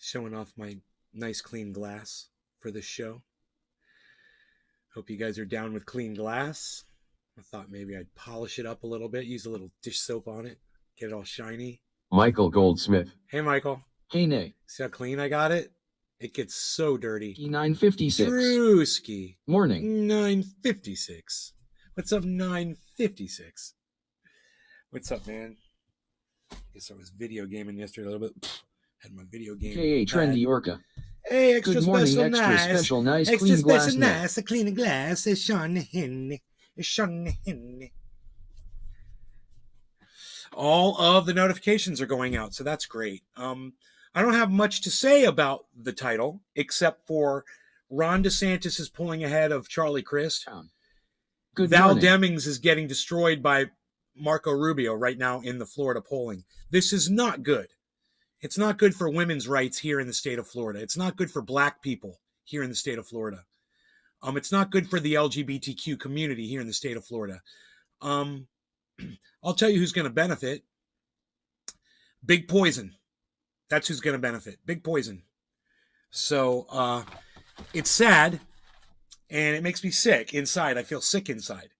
Showing off my nice clean glass for this show. Hope you guys are down with clean glass. I thought maybe I'd polish it up a little bit, use a little dish soap on it, get it all shiny. Michael Goldsmith. Hey, Michael. Hey, Nay. See how clean I got it? It gets so dirty. 956. Drewski. Morning. 956. What's up, 956? What's up, man? Guess I was video gaming yesterday a little bit. Had my video game. K.A. Trendy Orca. Hey, extra Good morning, special extra nice. special nice, Extra clean glass special net. nice, a clean glass. It's Sean Henry. It's Sean Henry. All of the notifications are going out, so that's great. I don't have much to say about the title, except for Ron DeSantis is pulling ahead of Charlie Crist. Good Val morning. Demings is getting destroyed by Marco Rubio right now in the Florida polling. This is not good. It's not good for women's rights here in the state of Florida. It's not good for black people here in the state of Florida. It's not good for the LGBTQ community here in the state of Florida. I'll tell you who's going to benefit. Big Poison. That's who's going to benefit. Big Poison. So it's sad, and it makes me sick inside. I feel sick inside.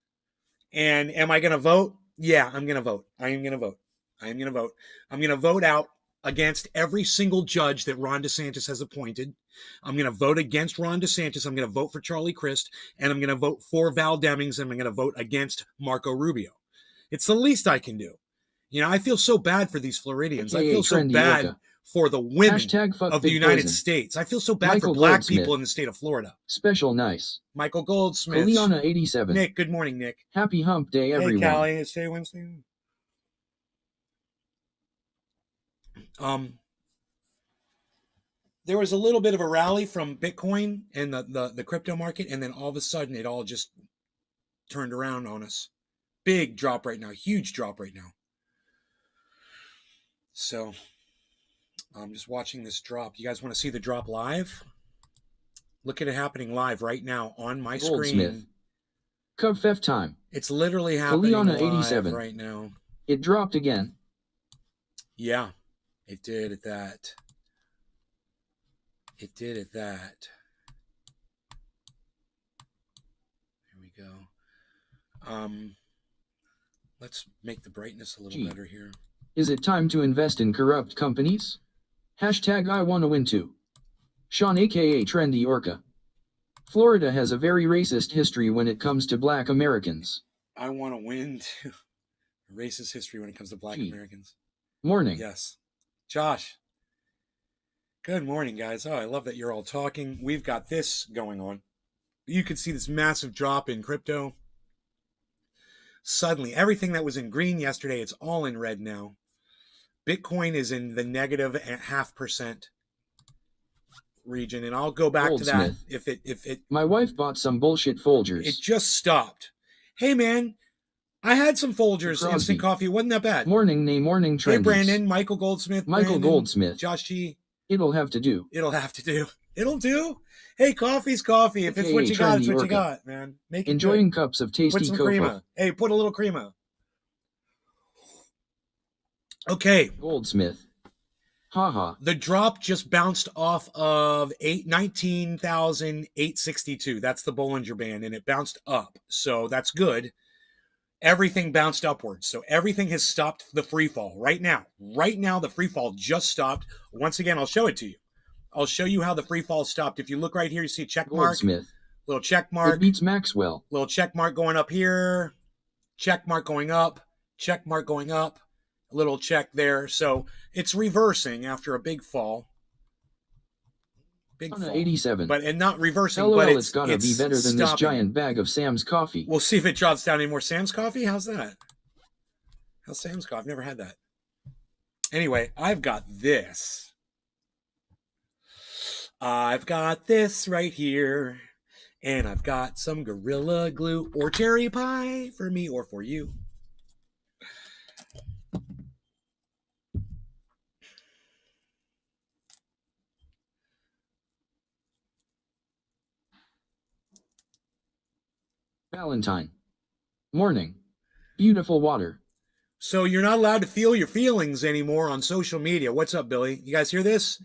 And am I going to vote? Yeah, I'm going to vote. I am going to vote. I am going to vote. I'm going to vote out against every single judge that Ron DeSantis has appointed. I'm going to vote against Ron DeSantis. I'm going to vote for Charlie Crist, and I'm going to vote for Val Demings, and I'm going to vote against Marco Rubio. It's the least I can do. You know, I feel so bad for these Floridians. I feel so bad for the women of the United States. I feel so bad for black people in the state of Florida. Special nice. Michael Goldsmith. Kaliana 87. Nick, good morning, Nick. Happy hump day, everyone. Hey, Callie, it's today Wednesday. There was a little bit of a rally from Bitcoin and the crypto market, and then all of a sudden it all just turned around on us. Big drop right now, huge drop right now. So I'm just watching this drop. You guys want to see the drop live? Look at it happening live right now on my screen. Covfef time. It's literally happening Kaliana live 87. right now. It dropped again. Yeah, it did at that. It did at that. Here we go. Let's make the brightness a little better here. Is it time to invest in corrupt companies? Hashtag I wanna win too. Sean aka Trendy Orca. Florida has a very racist history when it comes to black Americans. I want to win too. Racist history when it comes to black Americans. Morning. Yes. Josh. Good morning, guys. Oh, I love that you're all talking. We've got this going on. You can see this massive drop in crypto. Suddenly, everything that was in green yesterday, it's all in red now. Bitcoin is in the negative 0.5% region, and I'll go back to that if it. My wife bought some bullshit Folgers. It just stopped. Hey, man, I had some Folgers instant coffee. It wasn't that bad. Morning, nay, morning, trendies. Hey, Brandon, Michael Goldsmith. Michael Goldsmith. Josh G. It'll have to do. It'll have to do. It'll do. Hey, coffee's coffee. If it's what you got, it's what you got, man. Make it enjoying good. Cups of tasty Put some cocoa. crema. Hey, put a little crema. Okay. Goldsmith. Haha. The drop just bounced off of 19,862. That's the Bollinger Band, and it bounced up. So that's good. Everything bounced upwards. So everything has stopped the free fall right now. Right now, the free fall just stopped. Once again, I'll show it to you. I'll show you how the free fall stopped. If you look right here, you see a check mark. Goldsmith. Little check mark. It beats Maxwell. Little check mark going up here. Check mark going up. Check mark going up. A little check there. So it's reversing after a big fall. Big fall. 87. And not reversing, LOL, but it's gotta be better than this giant bag of Sam's coffee. We'll see if it drops down any more. Sam's coffee? How's that? How's Sam's coffee? I've never had that. Anyway, I've got this. I've got this right here. And I've got some Gorilla Glue or cherry pie for me or for you. Valentine. Morning. Beautiful water. So you're not allowed to feel your feelings anymore on social media. What's up, Billy? You guys hear this?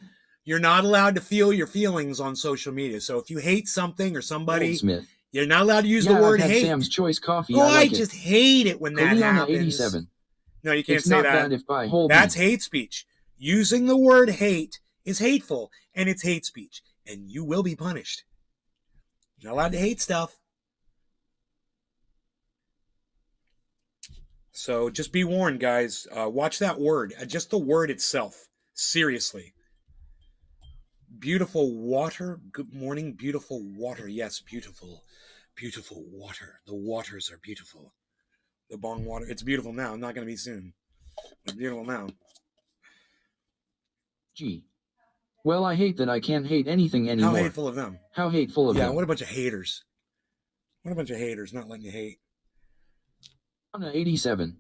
You're not allowed to feel your feelings on social media. So if you hate something or somebody, Goldsmith. you're not allowed to use Yeah, the word I've had hate. Sam's Choice coffee. Oh, I like just it. hate it when that Kaliana happens. 87. No, you can't It's say not that. bad if by whole That's beef. hate speech. Using the word hate is hateful, and it's hate speech, and you will be punished. You're not allowed to hate stuff. So just be warned, guys. Watch that word. Just the word itself. Seriously. Beautiful water. Good morning, beautiful water. Yes, beautiful. Beautiful water. The waters are beautiful. The bong water. It's beautiful now. Not going to be soon. It's beautiful now. Gee. Well, I hate that I can't hate anything anymore. How hateful of them. How hateful of them. Yeah, what a bunch of haters. What a bunch of haters not letting you hate. Anna 87.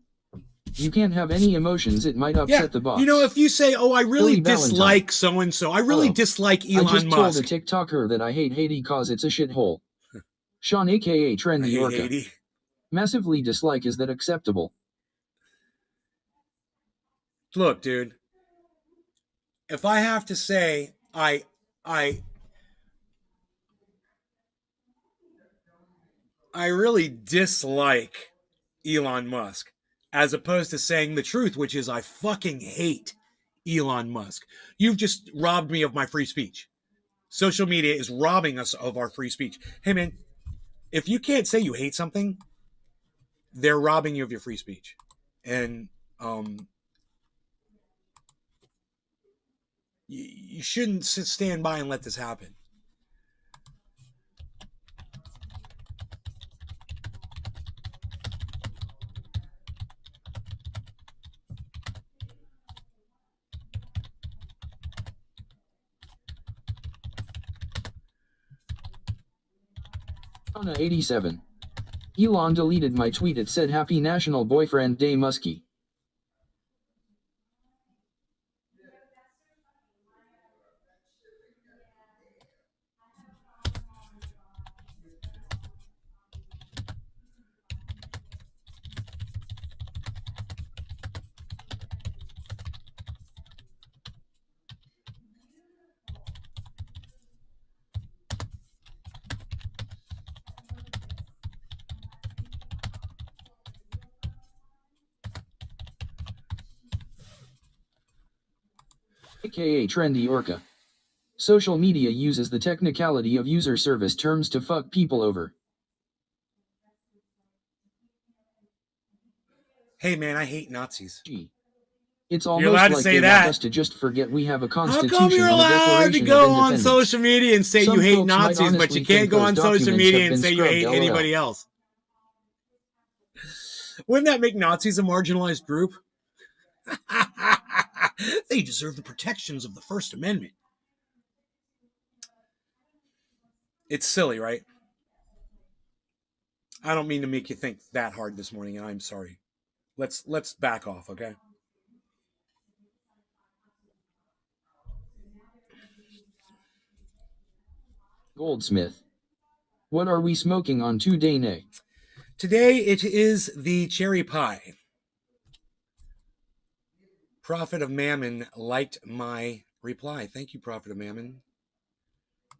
You can't have any emotions, it might upset the boss. You know, if you say, oh, I really Billy dislike so-and-so, I really dislike Elon Musk. I just told a TikToker that I hate Haiti cause it's a shithole. Sean aka Trendy Orca. Massively dislike, is that acceptable? Look, dude. If I have to say I really dislike Elon Musk, as opposed to saying the truth, which is I fucking hate Elon Musk. You've just robbed me of my free speech. Social media is robbing us of our free speech. Hey, man, if you can't say you hate something, they're robbing you of your free speech. And you shouldn't stand by and let this happen. Anna 87. Elon deleted my tweet. It said Happy National Boyfriend Day Muskie. AKA Trendy Orca. Social media uses the technicality of user service terms to fuck people over. Hey man, I hate Nazis. Gee. It's almost like they want us to just forget we have a constitution. How come you're allowed to go on social media and say you hate Nazis, but you can't go on social media and say you hate anybody else? Wouldn't that make Nazis a marginalized group? They deserve the protections of the First Amendment. It's silly, right? I don't mean to make you think that hard this morning, and I'm sorry. Let's back off, okay? Goldsmith. What are we smoking on today, Nay? Today it is the cherry pie. Prophet of Mammon liked my reply. Thank you, Prophet of Mammon.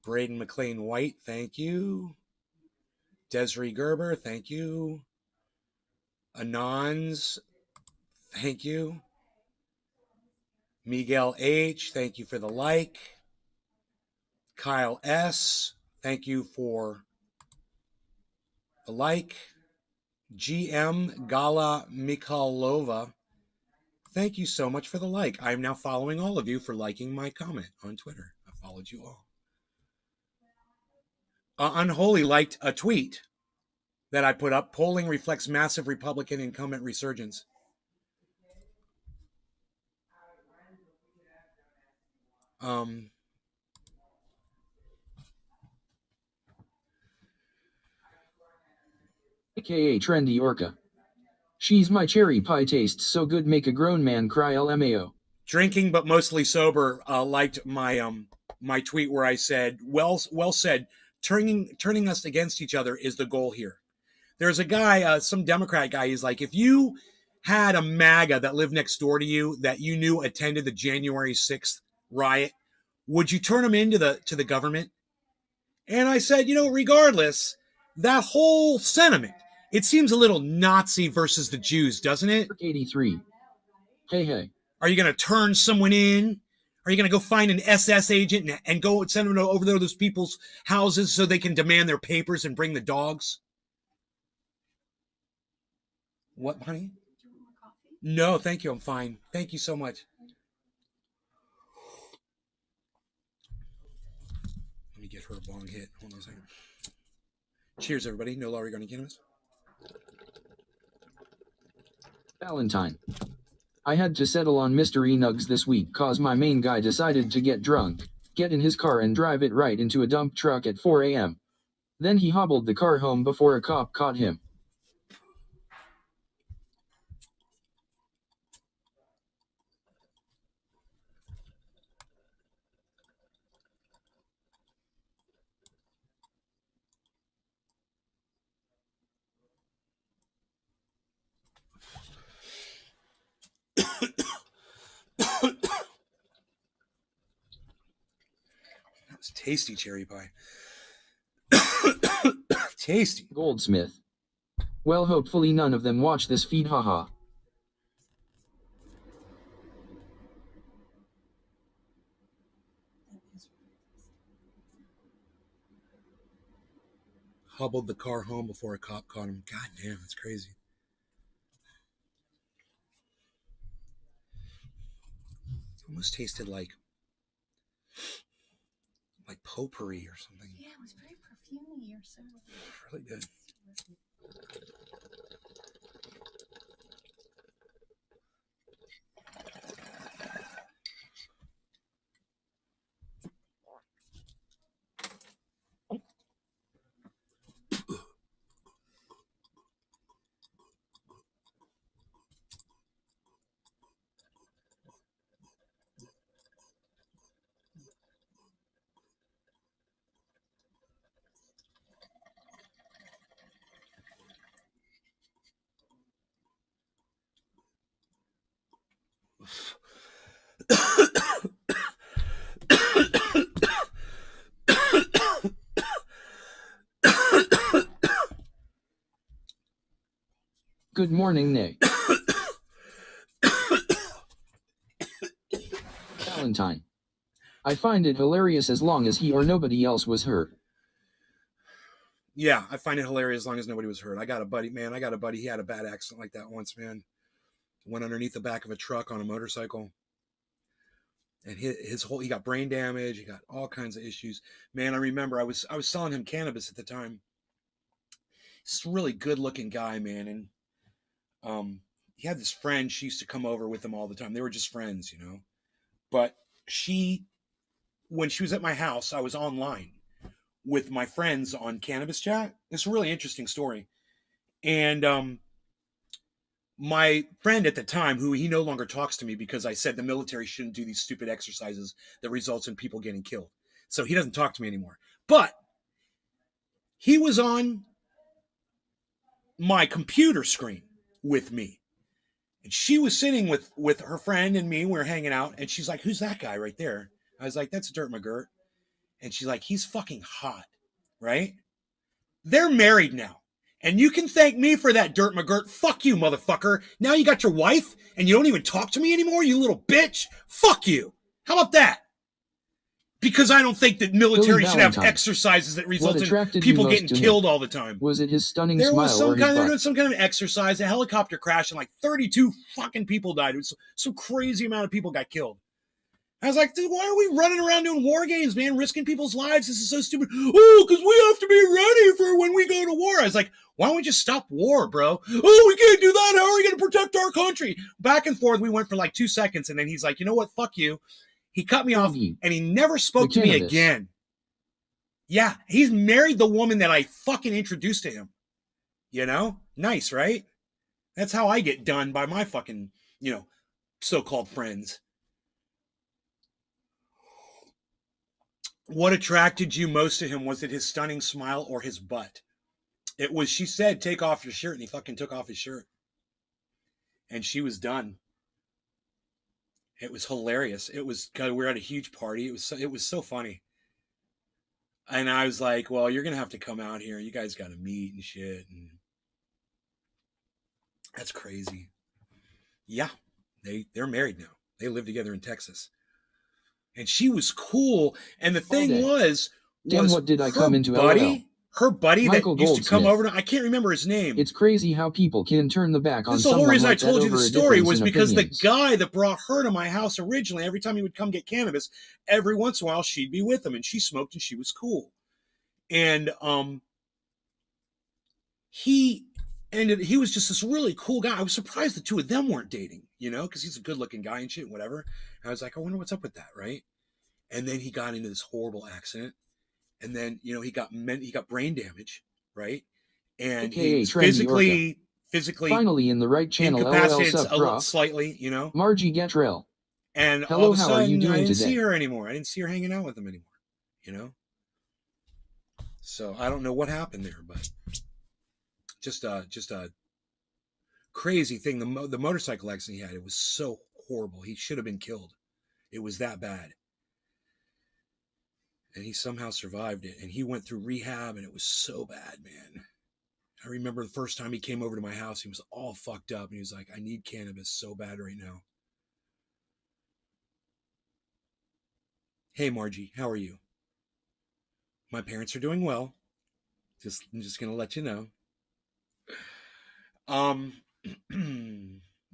Braden McLean White, thank you. Desiree Gerber, thank you. Anons, thank you. Miguel H, thank you for the like. Kyle S, thank you for the like. GM Gala Mikhailova, thank you so much for the like. I am now following all of you for liking my comment on Twitter. I followed you all. Unholy liked a tweet that I put up. Polling reflects massive Republican incumbent resurgence. AKA Trendy Orca. She's my cherry pie, tastes so good, make a grown man cry, LMAO. Drinking but mostly sober liked my my tweet where I said, well said, turning us against each other is the goal here. There's a guy, some Democrat guy, he's like, if you had a MAGA that lived next door to you that you knew attended the January 6th riot, Would you turn them into the government? And I said, regardless, that whole sentiment, it seems a little Nazi versus the Jews, doesn't it? 83. Hey. Are you going to turn someone in? Are you going to go find an SS agent and go send them over to those people's houses so they can demand their papers and bring the dogs? What, honey? Do you want more coffee? No, thank you. I'm fine. Thank you so much. Let me get her a bong hit. Hold on a second. Cheers, everybody. No Laurie going to cannabis. Valentine. I had to settle on Mr. Enugs this week cause my main guy decided to get drunk, get in his car and drive it right into a dump truck at 4 a.m. Then he hobbled the car home before a cop caught him. That's tasty cherry pie. Tasty. Goldsmith. Well, hopefully none of them watch this feed, haha. Hobbled the car home before a cop caught him. God damn, that's crazy. Almost tasted like potpourri or something. Yeah, it was very perfumey or so. Really good. Good morning, Nay. Valentine. I find it hilarious as long as he or nobody else was hurt. Yeah, I find it hilarious as long as nobody was hurt. I got a buddy, he had a bad accident like that once, man. Went underneath the back of a truck on a motorcycle. And he got brain damage, he got all kinds of issues. Man, I remember I was selling him cannabis at the time. He's a really good looking guy, man. And he had this friend, she used to come over with him all the time. They were just friends, But when she was at my house, I was online with my friends on Cannabis Chat. It's a really interesting story. And my friend at the time, who he no longer talks to me because I said the military shouldn't do these stupid exercises that results in people getting killed. So he doesn't talk to me anymore. But he was on my computer screen with me. And she was sitting with her friend and me. We were hanging out. And she's like, who's that guy right there? I was like, that's Dirt McGirt. And she's like, he's fucking hot, right? They're married now. And you can thank me for that, Dirt McGirt. Fuck you, motherfucker. Now you got your wife and you don't even talk to me anymore, you little bitch. Fuck you. How about that? Because I don't think that military should have exercises that result in people getting killed all the time. Was it his stunning there smile was some or his kind butt? There was some kind of exercise, a helicopter crash, and like 32 fucking people died. It was some crazy amount of people got killed. I was like, dude, why are we running around doing war games, man? Risking people's lives. This is so stupid. Oh, because we have to be ready for when we go to war. I was like, why don't we just stop war, bro? Oh, we can't do that. How are we going to protect our country? Back and forth, we went for like 2 seconds, and then he's like, you know what? Fuck you. He cut me off, and he never spoke to me again. Yeah, he's married the woman that I fucking introduced to him. Nice, right? That's how I get done by my fucking, so-called friends. What attracted you most to him? Was it his stunning smile or his butt? It was, she said, take off your shirt, and he fucking took off his shirt. And she was done. It was hilarious. It was, God, we were at a huge party. It was so funny. And I was like, well, you're going to have to come out here. You guys got to meet and shit. And that's crazy. Yeah. They're married now. They live together in Texas. And she was cool. And the thing was Damn, what did I come into, LOL? her buddy Michael that used to come Goldsmith. over to, I can't remember his name. It's crazy how people can turn the back on This is the someone whole reason like I told that you the over a story difference was in because opinions. the guy that brought her to my house originally, every time he would come get cannabis, every once in a while she'd be with him and she smoked and she was cool. And he was just this really cool guy. I was surprised the two of them weren't dating, you know, because he's a good looking guy and shit and whatever. And I was like, I wonder what's up with that, right? And then he got into this horrible accident. And then, you know, he got brain damage, right? And AKA he's Trendy physically finally in the right channel, incapacitated LOL slightly, you know. Margie Gatrell. And Hello, all of a how sudden, are you doing I didn't today? see her anymore. I didn't see her hanging out with him anymore, you know. So I don't know what happened there, but just a crazy thing. The motorcycle accident he had, it was so horrible. He should have been killed. It was that bad. And he somehow survived it. And he went through rehab, and it was so bad, man. I remember the first time he came over to my house, he was all fucked up. And he was like, I need cannabis so bad right now. Hey, Margie, how are you? My parents are doing well. I'm just going to let you know.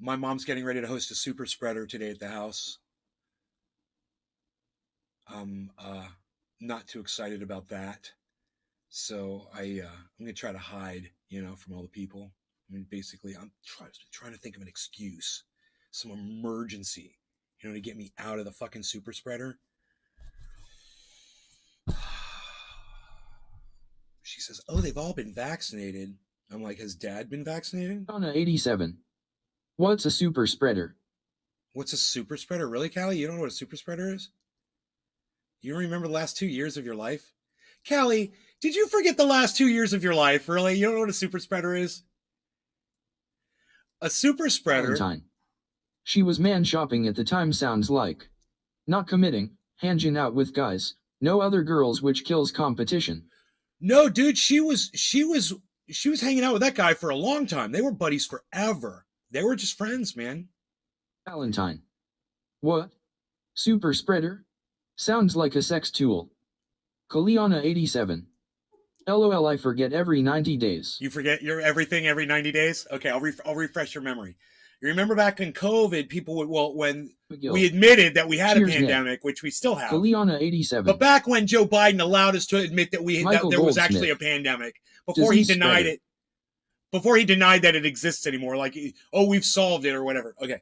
My mom's getting ready to host a super spreader today at the house. I'm not too excited about that. So I'm going to try to hide, you know, from all the people. I mean, basically, I'm trying to think of an excuse, some emergency, you know, to get me out of the fucking super spreader. She says, oh, they've all been vaccinated. I'm like, has Dad been vaccinated? Donna 87. What's a super spreader? What's a super spreader? Really, Callie? You don't know what a super spreader is? You don't remember the last 2 years of your life? Callie, did you forget the last 2 years of your life? Really? You don't know what a super spreader is? A super spreader... Valentine. She was man shopping at the time, sounds like. Not committing, hanging out with guys, no other girls, which kills competition. No, dude, she was hanging out with that guy for a long time. They were buddies forever. They were just friends, man. Valentine. What? Super spreader? Sounds like a sex tool. Kaliana 87. LOL, I forget every 90 days. You forget your everything every 90 days? Okay, I'll refresh your memory. You remember back in COVID, people would, well, when McGill. we admitted that we had Cheers, a pandemic, which we still have. Kaliana 87. But back when Joe Biden allowed us to admit that that there was actually a pandemic, before he denied it, before he denied that it exists anymore, like, oh, we've solved it or whatever. Okay.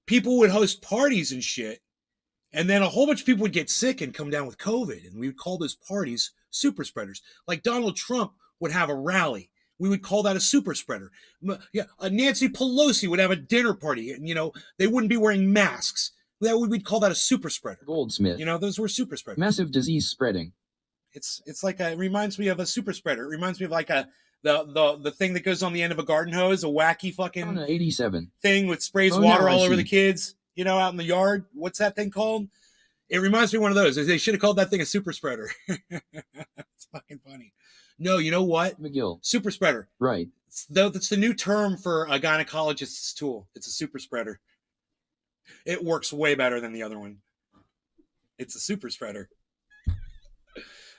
People would host parties and shit, and then a whole bunch of people would get sick and come down with COVID, and we would call those parties super spreaders. Like Donald Trump would have a rally. We would call that a super spreader. Yeah, Nancy Pelosi would have a dinner party, and, you know, they wouldn't be wearing masks. We'd call that a super spreader. Goldsmith. You know, those were super spreaders. Massive disease spreading. It's like it reminds me of a super spreader. It reminds me of like the thing that goes on the end of a garden hose, a wacky fucking 87. thing that sprays water all over the kids, you know, out in the yard. What's that thing called? It reminds me of one of those. They should have called that thing a super spreader. It's fucking funny. No, you know what? McGill. Super spreader. Right. That's the new term for a gynecologist's tool. It's a super spreader. It works way better than the other one. It's a super spreader.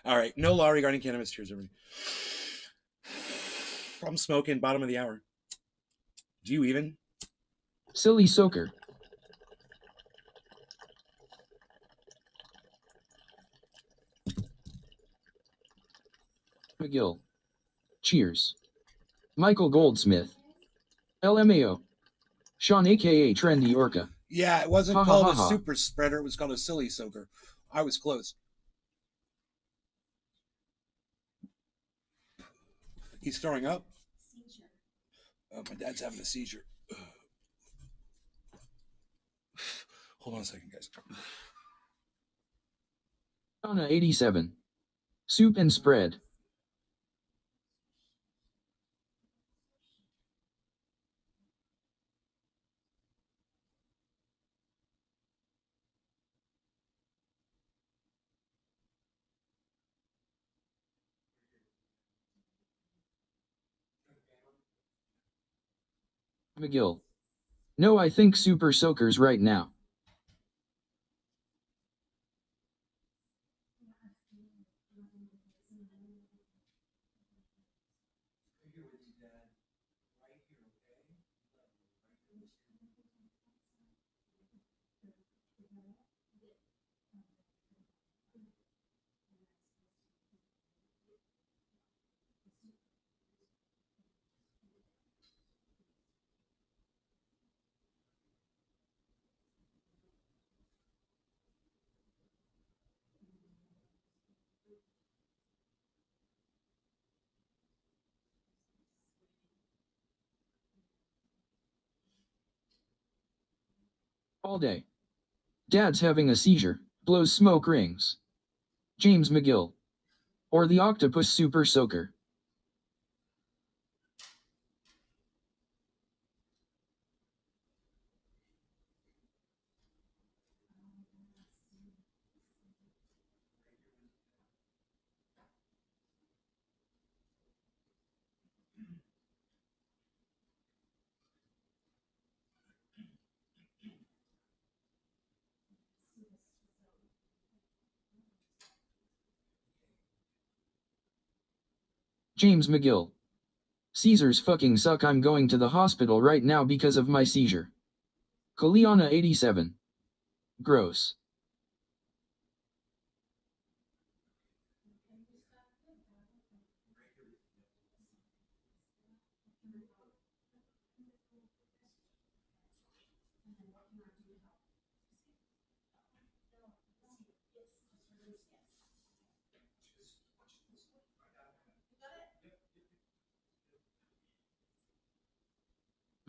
All right. No law regarding cannabis. Cheers, everybody. I'm smoking. Bottom of the hour. Do you even? Silly soaker. McGill. Cheers. Michael Goldsmith. LMAO. Sean aka Trendy Orca. Yeah, it wasn't called a super spreader. It was called a silly soaker. I was close. He's throwing up? Seizure. Oh, my dad's having a seizure. Hold on a second, guys. Donna 87. Soup and spread. McGill. No, I think Super Soaker's right now. All day. Dad's having a seizure, blows smoke rings. James McGill. Or the Octopus Super Soaker. James McGill. Seizures fucking suck. I'm going to the hospital right now because of my seizure. Kaliana 87. Gross.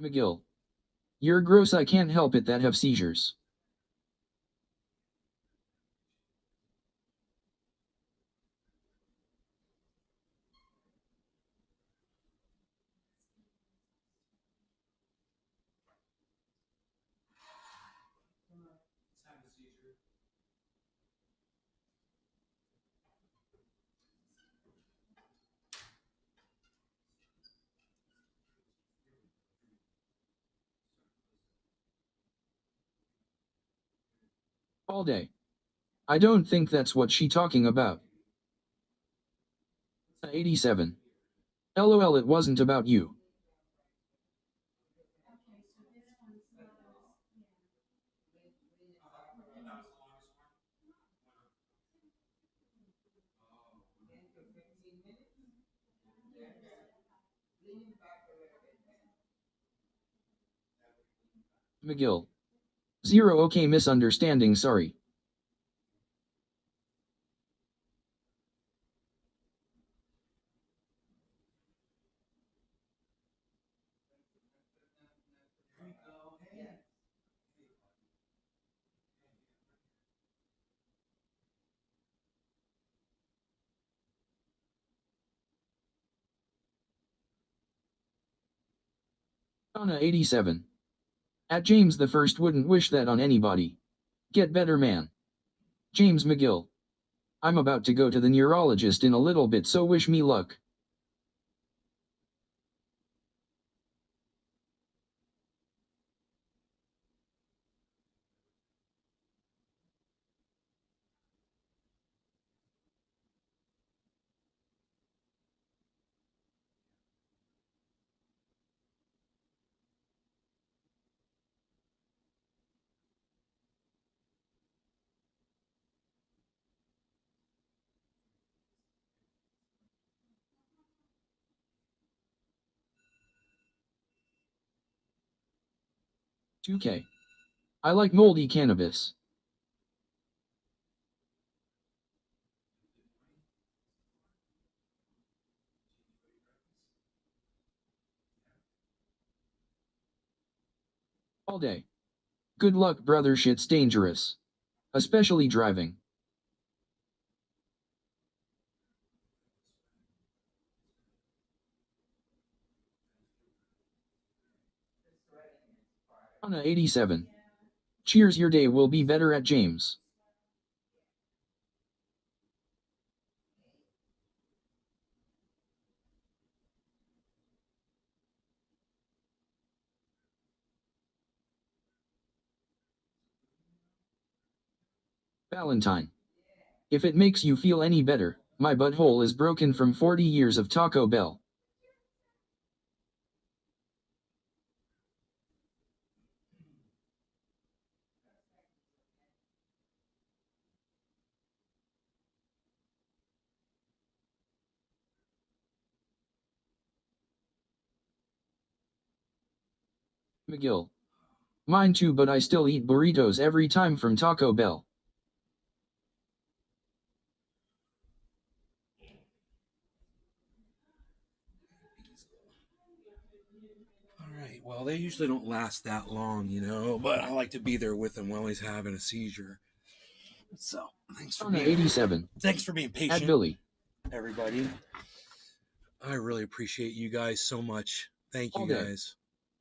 McGill. You're gross. I can't help it that have seizures. All day. I don't think that's what she talking about. 87. LOL, it wasn't about you. McGill. 0 okay, misunderstanding, sorry. Anna 87. At James the First wouldn't wish that on anybody. Get better, man. James McGill. I'm about to go to the neurologist in a little bit, so wish me luck. $2K. I like moldy cannabis. All day. Good luck, brother, shit's dangerous. Especially driving. Anna 87. Cheers, your day will be better at James. Valentine. If it makes you feel any better, my butthole is broken from 40 years of Taco Bell. McGill. Mine too, but I still eat burritos every time from Taco Bell. All right. Well, they usually don't last that long, you know, but I like to be there with him while he's having a seizure. So, Donna 87. thanks for being At patient, Billy. everybody. I really appreciate you guys so much. Thank you All day. guys.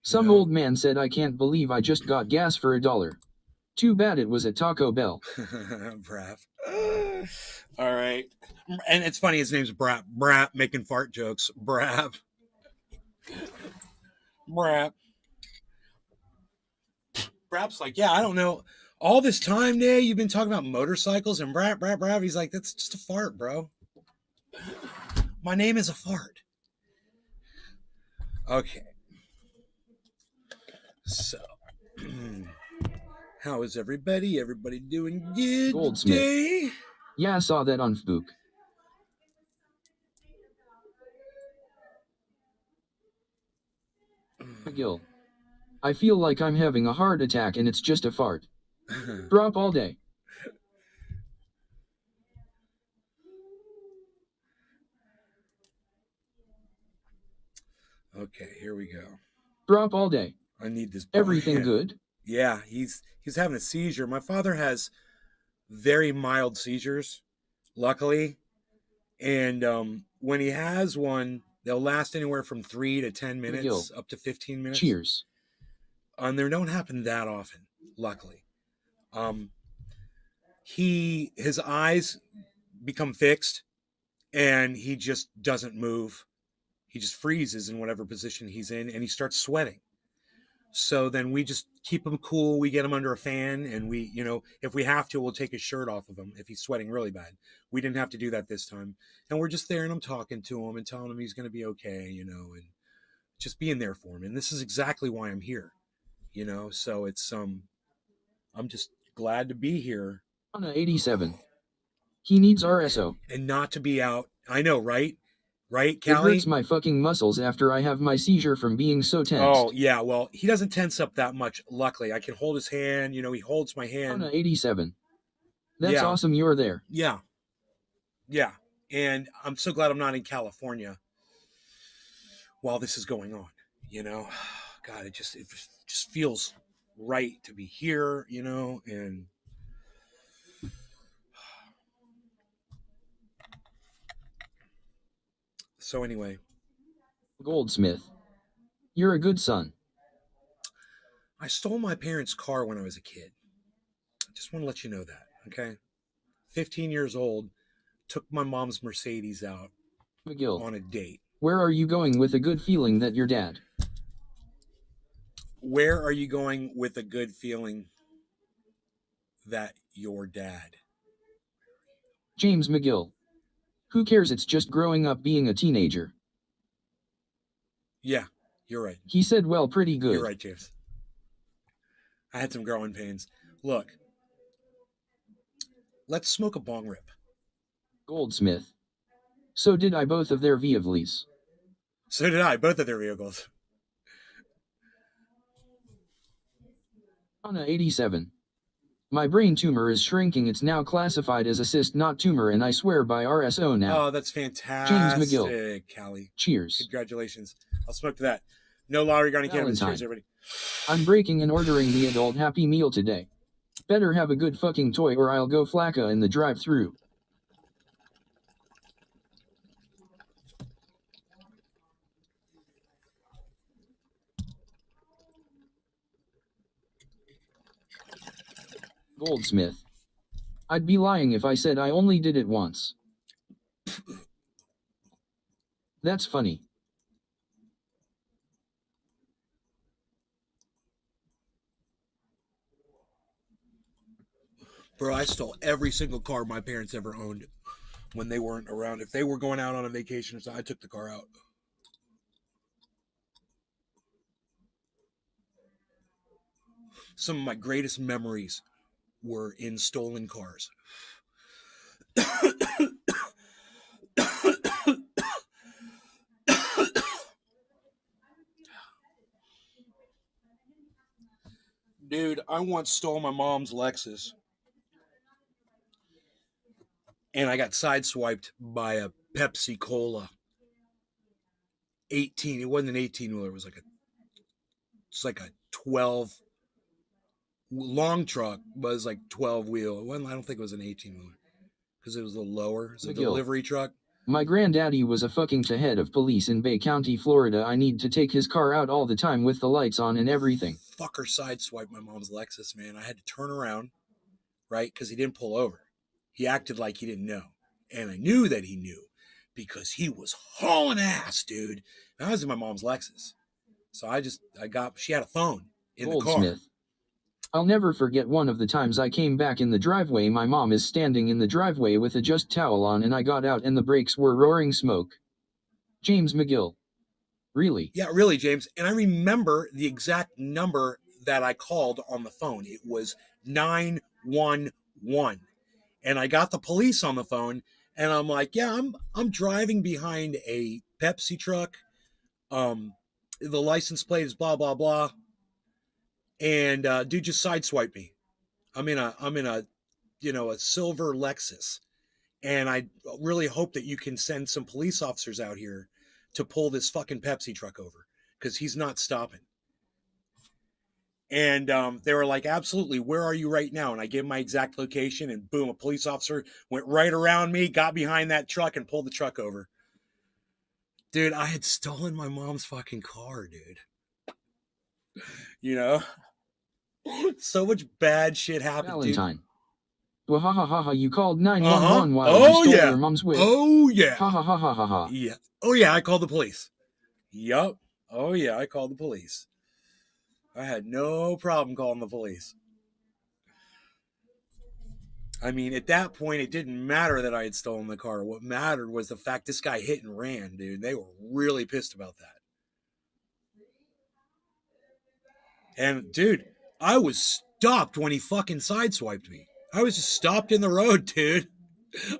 Some know? old man said, I can't believe I just got gas for $1. Too bad it was at Taco Bell. Brav. All right. And it's funny, his name's Brap. Brap making fart jokes. Brav. Brap. Brap's like, yeah, I don't know. All this time, Nay, you've been talking about motorcycles and Brap. He's like, that's just a fart, bro. My name is a fart. Okay. So, how is everybody? Everybody doing good Goldsmith. today? Yeah, I saw that on Facebook. McGill. I feel like I'm having a heart attack and it's just a fart. Drop all day. Okay, here we go. Drop all day. I need this. Everything good? Yeah, he's having a seizure. My father has very mild seizures, luckily, and when he has one, they'll last anywhere from 3 to 10 minutes, McGill. up to 15 minutes. Cheers. They don't happen that often, luckily. His eyes become fixed, and he just doesn't move. He just freezes in whatever position he's in, and he starts sweating. So then we just keep him cool. We get him under a fan, and we, if we have to, we'll take his shirt off of him if he's sweating really bad. We didn't have to do that this time. And we're just there, and I'm talking to him and telling him he's going to be okay, and just being there for him. And this is exactly why I'm here, So it's I'm just glad to be here. Anna 87. He needs RSO. And not to be out. I know, right? Right, Callie? It hurts my fucking muscles after I have my seizure from being so tensed. Oh, yeah, well, he doesn't tense up that much, luckily. I can hold his hand, he holds my hand. Anna 87. That's awesome you're there. Yeah. Yeah. And I'm so glad I'm not in California while this is going on, God, it just feels right to be here, and so anyway. Goldsmith. You're a good son. I stole my parents' car when I was a kid. I just want to let you know that, okay? 15 years old, took my mom's Mercedes out McGill. On a date. Where are you going with a good feeling that your dad? Where are you going with a good feeling that your dad? James McGill. Who cares? It's just growing up being a teenager. Yeah, you're right. He said, well, pretty good. You're right, James. I had some growing pains. Look, let's smoke a bong rip. Goldsmith. So did I, both of their vehicles. So did I, both of their vehicles. Anna 87. My brain tumor is shrinking. It's now classified as a cyst, not tumor, and I swear by RSO now. Oh, that's fantastic. James McGill. Callie. Cheers. Congratulations. I'll smoke to that. No law regarding cannabis. Cheers, everybody. I'm breaking and ordering the adult Happy Meal today. Better have a good fucking toy or I'll go flacca in the drive-thru. Goldsmith. I'd be lying if I said I only did it once. That's funny. Bro, I stole every single car my parents ever owned when they weren't around. If they were going out on a vacation, so I took the car out. Some of my greatest memories were in stolen cars. Dude, I once stole my mom's Lexus. And I got sideswiped by a Pepsi Cola 18. It wasn't an 18 wheeler. It was like a 12 long truck, but it was like 12 wheel. It wasn't, I don't think it was an 18 wheeler because it was a little lower. It's a delivery truck. My granddaddy was a fucking head of police in Bay County, Florida. I need to take his car out all the time with the lights on and everything. Fucker sideswiped my mom's Lexus, man. I had to turn around, right? Because he didn't pull over. He acted like he didn't know. And I knew that he knew because he was hauling ass, dude. And I was in my mom's Lexus. So she had a phone in the car. Goldsmith. I'll never forget one of the times I came back in the driveway. My mom is standing in the driveway with a just towel on and I got out and the brakes were roaring smoke. James McGill. Really? Yeah, really, James. And I remember the exact number that I called on the phone. It was 911. And I got the police on the phone and I'm like, yeah, I'm driving behind a Pepsi truck. The license plate is blah, blah, blah. And dude just sideswiped me. I'm in a a silver Lexus. And I really hope that you can send some police officers out here to pull this fucking Pepsi truck over because he's not stopping. And they were like, absolutely, where are you right now? And I gave my exact location and boom, a police officer went right around me, got behind that truck and pulled the truck over. Dude, I had stolen my mom's fucking car, dude. You know? So much bad shit happened, Valentine. dude. Well, ha ha ha ha, you called 911 while you stole your mom's whip. Oh, yeah. Ha ha ha ha ha ha. Yeah. Oh, yeah, I called the police. Yup. Oh, yeah, I called the police. I had no problem calling the police. I mean, at that point, it didn't matter that I had stolen the car. What mattered was the fact this guy hit and ran, dude. They were really pissed about that. And, dude, I was stopped when he fucking sideswiped me. I was just stopped in the road, dude.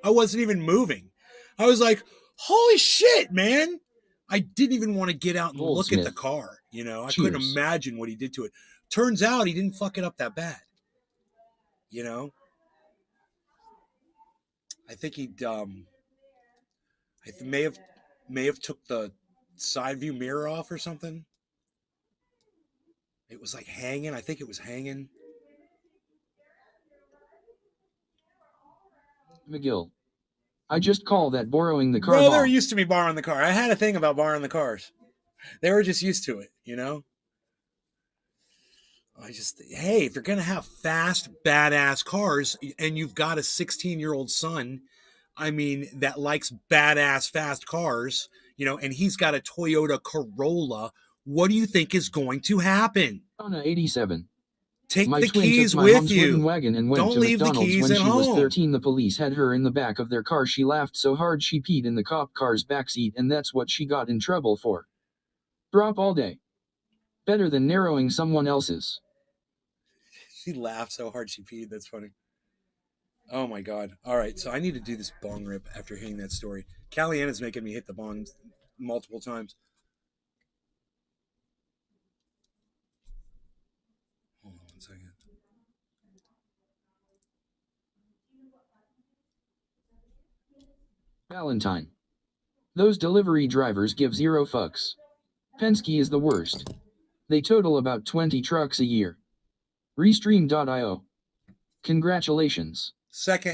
I wasn't even moving. I was like, holy shit, man. I didn't even want to get out and look at the car. You know, I couldn't imagine what he did to it. Turns out he didn't fuck it up that bad. You know? I think he may have took the side view mirror off or something. It was like hanging. I think it was hanging. McGill. I just call that borrowing the car. Well, they're used to me borrowing the car. I had a thing about borrowing the cars. They were just used to it, you know? Hey, if you're going to have fast, badass cars and you've got a 16-year-old son, I mean, that likes badass, fast cars, you know, and he's got a Toyota Corolla, what do you think is going to happen? Donna 87. Take my the twin keys took my with mom's you. wooden wagon and went Don't to leave the McDonald's keys when at she home. was 13. The police had her in the back of their car. She laughed so hard she peed in the cop car's backseat, and that's what she got in trouble for. Drop all day. Better than narrowing someone else's. She laughed so hard she peed. That's funny. Oh my God. All right. So I need to do this bong rip after hearing that story. Callieanna's making me hit the bong multiple times. Hold on 1 second. Valentine. Those delivery drivers give zero fucks. Penske is the worst. They total about 20 trucks a year. Restream.io. Congratulations.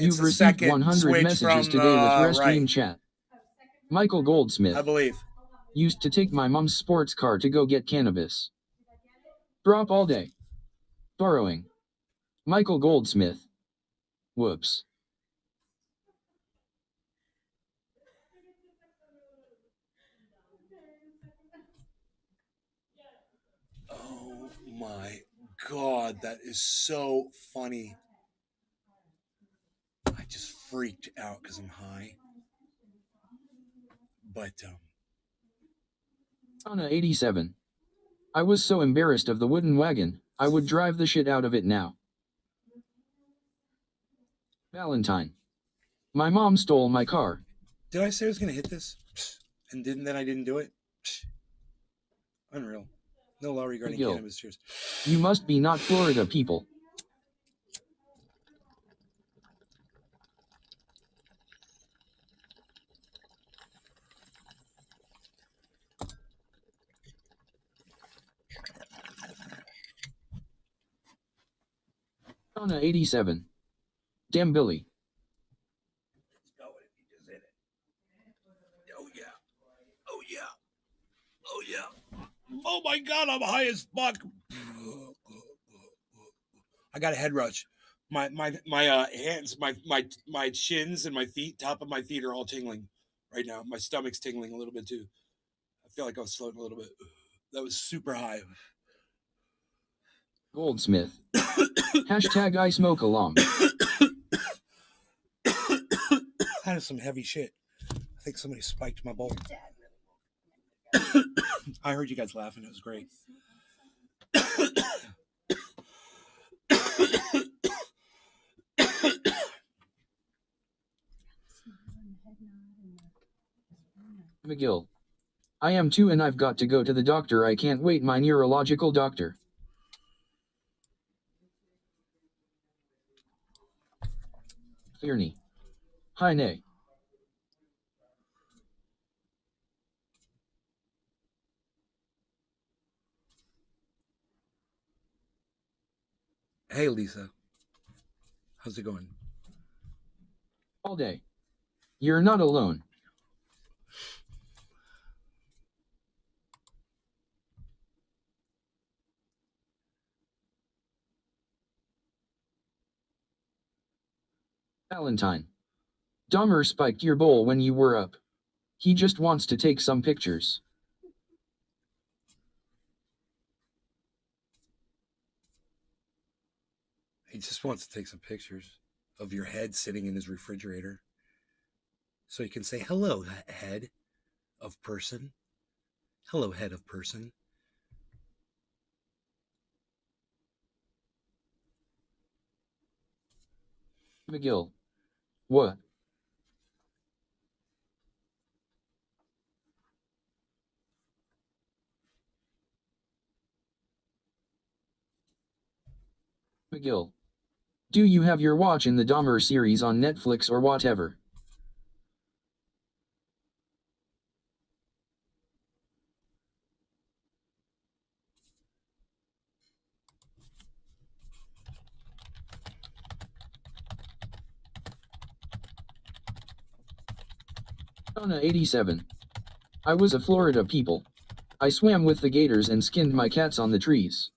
You've received 100 messages today with Restream chat. Michael Goldsmith. I believe. Used to take my mom's sports car to go get cannabis. Drop all day. Borrowing. Michael Goldsmith. Whoops. Oh my God, that is so funny. freaked out because I'm high. But Anna 87. I was so embarrassed of the wooden wagon, I would drive the shit out of it now. Valentine. My mom stole my car. did I say I was gonna hit this? And then I didn't do it? Unreal. No law regarding McGill. cannabis. Cheers. You must be not Florida people. Anna 87. Damn Billy. Let's go if you just hit it. Oh yeah. Oh yeah. Oh yeah. Oh my god, I'm high as fuck. I got a head rush. My hands, my shins and my feet, top of my feet are all tingling right now. My stomach's tingling a little bit too. I feel like I was floating a little bit. That was super high. Goldsmith. Hashtag I smoke along. That is some heavy shit. I think somebody spiked my bowl. I heard you guys laughing. It was great. McGill. I am too, and I've got to go to the doctor. I can't wait, my neurological doctor. Fearney. Hi, nay. Hey, Lisa. How's it going? All day. You're not alone. Valentine. Dahmer spiked your bowl when you were up. He just wants to take some pictures. He just wants to take some pictures of your head sitting in his refrigerator. So you can say, hello, head of person. Hello, head of person. McGill. What? McGill. Do you have your watch in the Dahmer series on Netflix or whatever? Anna 87. I was a Florida people. I swam with the gators and skinned my cats on the trees.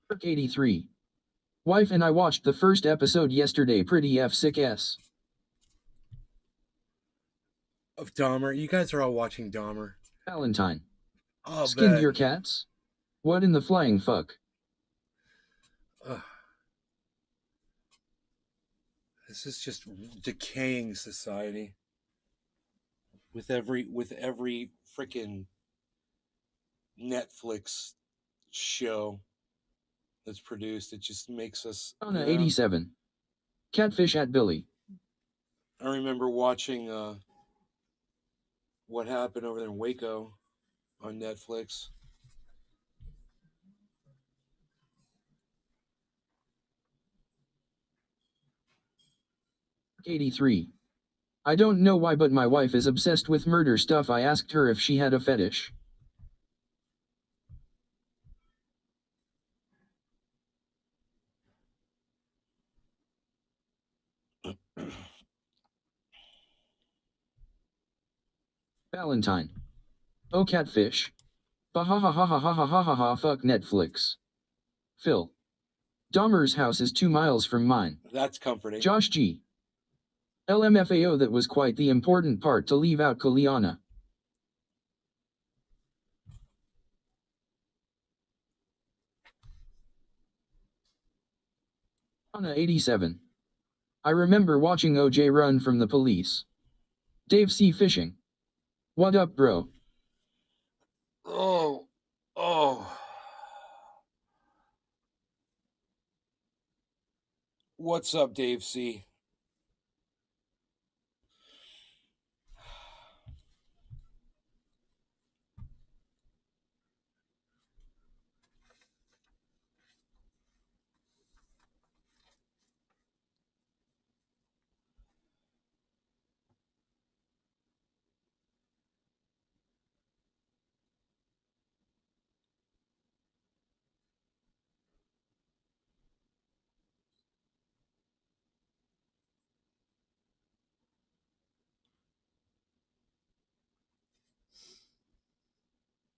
Kirk 83. Wife and I watched the first episode yesterday. Pretty sick s. Of Dahmer. You guys are all watching Dahmer. Valentine. Oh, Skinned bet. your cats? What in the flying fuck? Ugh. This is just decaying society. With every freaking Netflix show that's produced, it just makes us. Anna 87. Catfish at Billy. I remember watching What Happened Over there in Waco on Netflix. Kirk 83. I don't know why, but my wife is obsessed with murder stuff. I asked her if she had a fetish. Valentine. Oh, catfish. Bah ha ha ha ha ha ha ha ha ha, fuck Netflix. Phil. Dahmer's house is 2 miles from mine. That's comforting. Josh G. LMFAO, that was quite the important part to leave out Kaliana. Anna 87. I remember watching OJ run from the police. Dave C. Fishing. What up, bro? Oh. What's up, Dave C?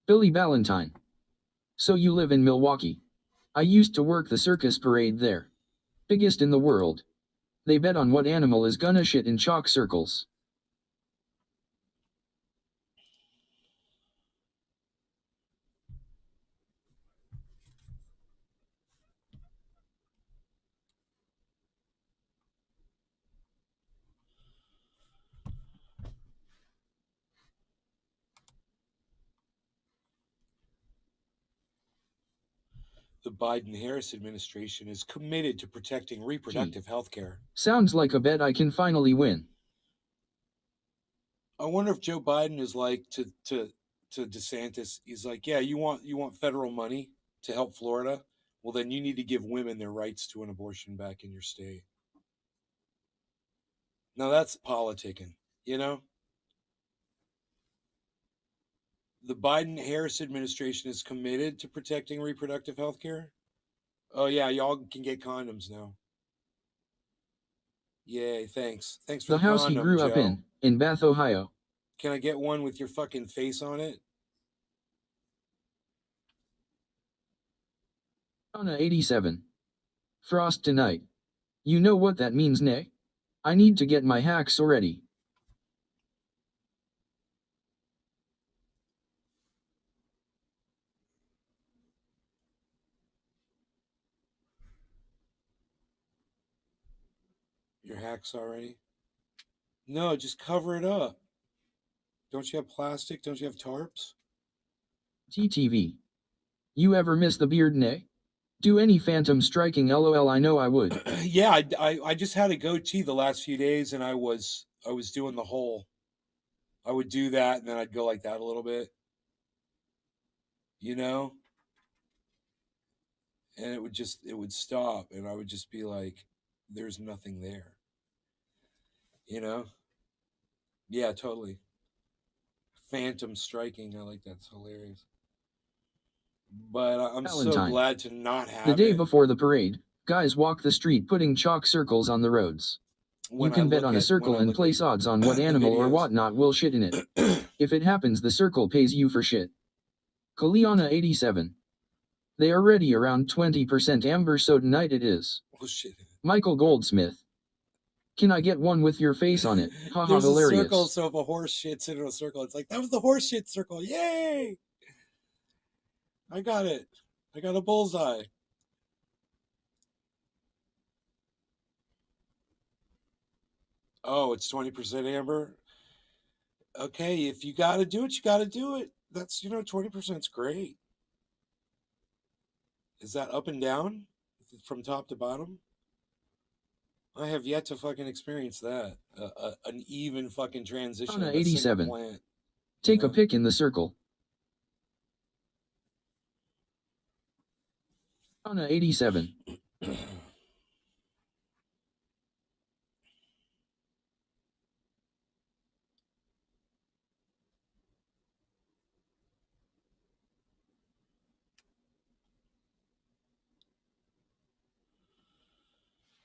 Billy Ballantyne. So you live in Milwaukee. I used to work the circus parade there. Biggest in the world. They bet on what animal is gonna shit in chalk circles. The Biden-Harris administration is committed to protecting reproductive health care. Sounds like a bet I can finally win. I wonder if Joe Biden is like to DeSantis. He's like, yeah, you want federal money to help Florida? Well, then you need to give women their rights to an abortion back in your state. Now that's politicking, you know? The Biden-Harris administration is committed to protecting reproductive health care. Oh, yeah, y'all can get condoms now. Yay, thanks. Thanks for The the house condom, he grew Joe. up in Bath, Ohio. Can I get one with your fucking face on it? Anna 87. Frost tonight. You know what that means, nay? I need to get my hacksaw ready. Your hack's already? No, just cover it up. Don't you have plastic? Don't you have tarps? TTV. You ever miss the beard, nay? Do any phantom striking, lol, I know I would. Yeah, I just had a goatee the last few days, and I was doing the whole. I would do that, and then I'd go like that a little bit, you know, and it would stop, and I would just be like, "There's nothing there," you know. Yeah, totally. Phantom striking, I like that. It's hilarious. But I'm so Valentine. glad to not have The day it. before the parade, guys walk the street putting chalk circles on the roads. When You can I bet look on a at- circle when I and look place at odds on what the animal or videos. whatnot will shit in it. If it happens, the circle pays you for shit. Kaliana 87. They are ready around 20% amber, so tonight it is. Oh shit. Michael Goldsmith. Can I get one with your face on it? Haha, There's hilarious. a circle, so if a horse shits into a circle, it's like, that was the horse shit circle. Yay! I got it. I got a bullseye. Oh, it's 20% amber? Okay, if you got to do it, you got to do it. That's, 20% is great. Is that up and down from top to bottom? I have yet to fucking experience that. An even fucking transition Anna of a single 87. plant. Take a pic in the circle. Anna 87.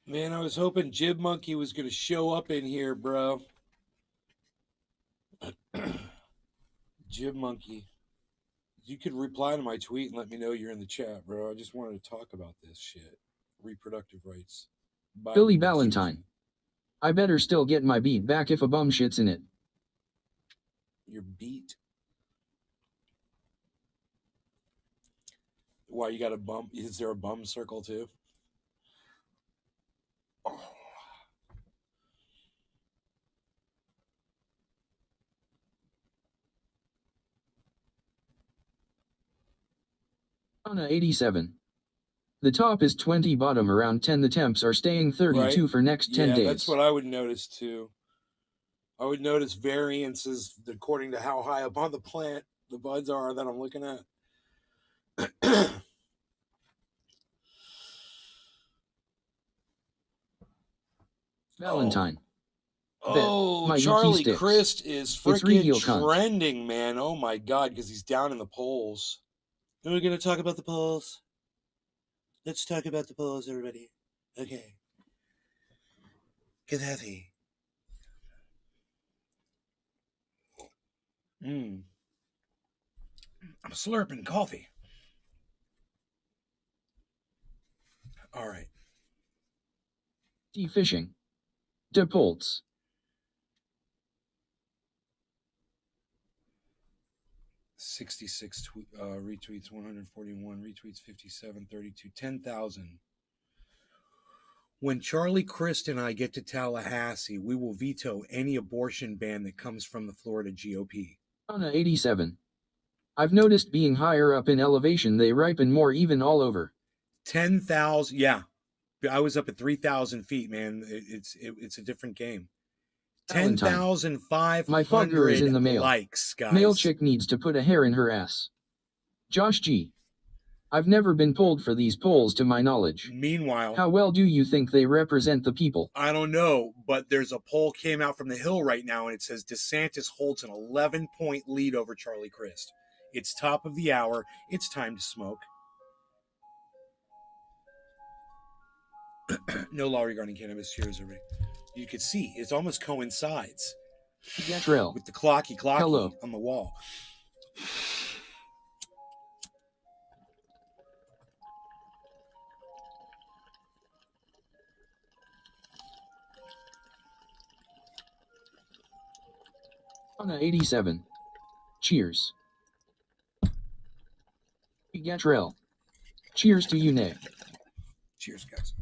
Man, I was hoping Jib Monkey was going to show up in here, bro. Jib Monkey. You could reply to my tweet and let me know you're in the chat, bro. I just wanted to talk about this shit. reproductive rights. Billy Valentine. I better still get my beat back if a bum shits in it. Your beat? Why, you got a bum? Is there a bum circle too? Oh. Anna 87. The top is 20, bottom around 10. The temps are staying 32 Right. for next 10 days. That's what I would notice too. I would notice variances according to how high up on the plant the buds are that I'm looking at. Valentine. Oh, my Charlie sticks. Crist is freaking trending, man. Oh my God, because he's down in the polls. And we're going to talk about the polls. Let's talk about the polls, everybody. Okay. Get heavy. I'm slurping coffee. All right. Fishing. Depults. 66 retweets, 141 retweets, 57, 32, 10,000. When Charlie Crist and I get to Tallahassee, we will veto any abortion ban that comes from the Florida GOP. Anna 87. I've noticed being higher up in elevation, they ripen more even all over. 10,000. Yeah. I was up at 3,000 feet, man. It's a different game. 10,500 My fogger is in the mail. Likes, guys. Male chick needs to put a hair in her ass. Josh G. I've never been polled for these polls to my knowledge. Meanwhile, how well do you think they represent the people? I don't know, but there's a poll came out from the Hill right now, and it says DeSantis holds an 11-point lead over Charlie Crist. It's top of the hour. It's time to smoke. No law regarding cannabis. Cheers, everybody. You could see it almost coincides with the clocky on the wall. Anna 87. Cheers. Gatrell. Cheers to you, Nick. Cheers, guys.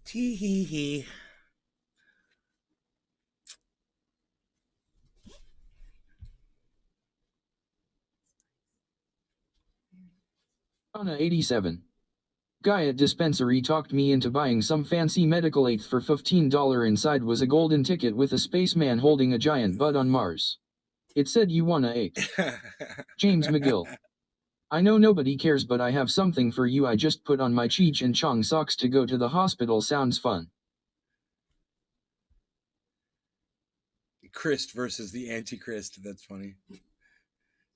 Tee hee hee. Anna 87. Guy at dispensary talked me into buying some fancy medical eighth for $15. Inside was a golden ticket with a spaceman holding a giant bud on Mars. It said you wanna eight. James McGill. I know nobody cares, but I have something for you. I just put on my Cheech and Chong socks to go to the hospital. Sounds fun. Crist versus the Antichrist. That's funny.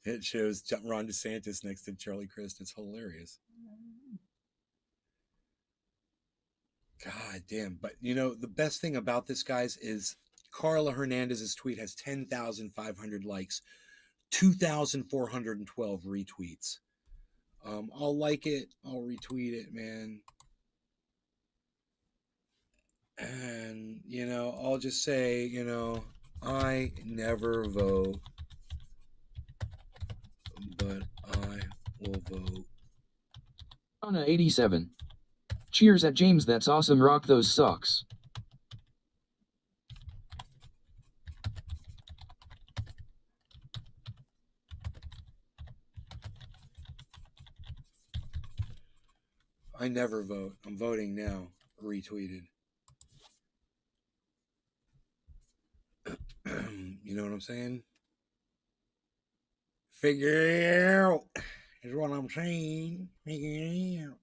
It shows Ron DeSantis next to Charlie Crist. It's hilarious. God damn. But you know, the best thing about this, guys, is Carla Hernandez's tweet has 10,500 likes, 2,412 retweets. I'll like it. I'll retweet it, man. And, you know, I'll just say, you know, I never vote, but I will vote. Anna 87. Cheers at James, that's awesome, rock those socks. I never vote. I'm voting now. Retweeted. You know what I'm saying? Figure it out is what I'm saying. Figure it out.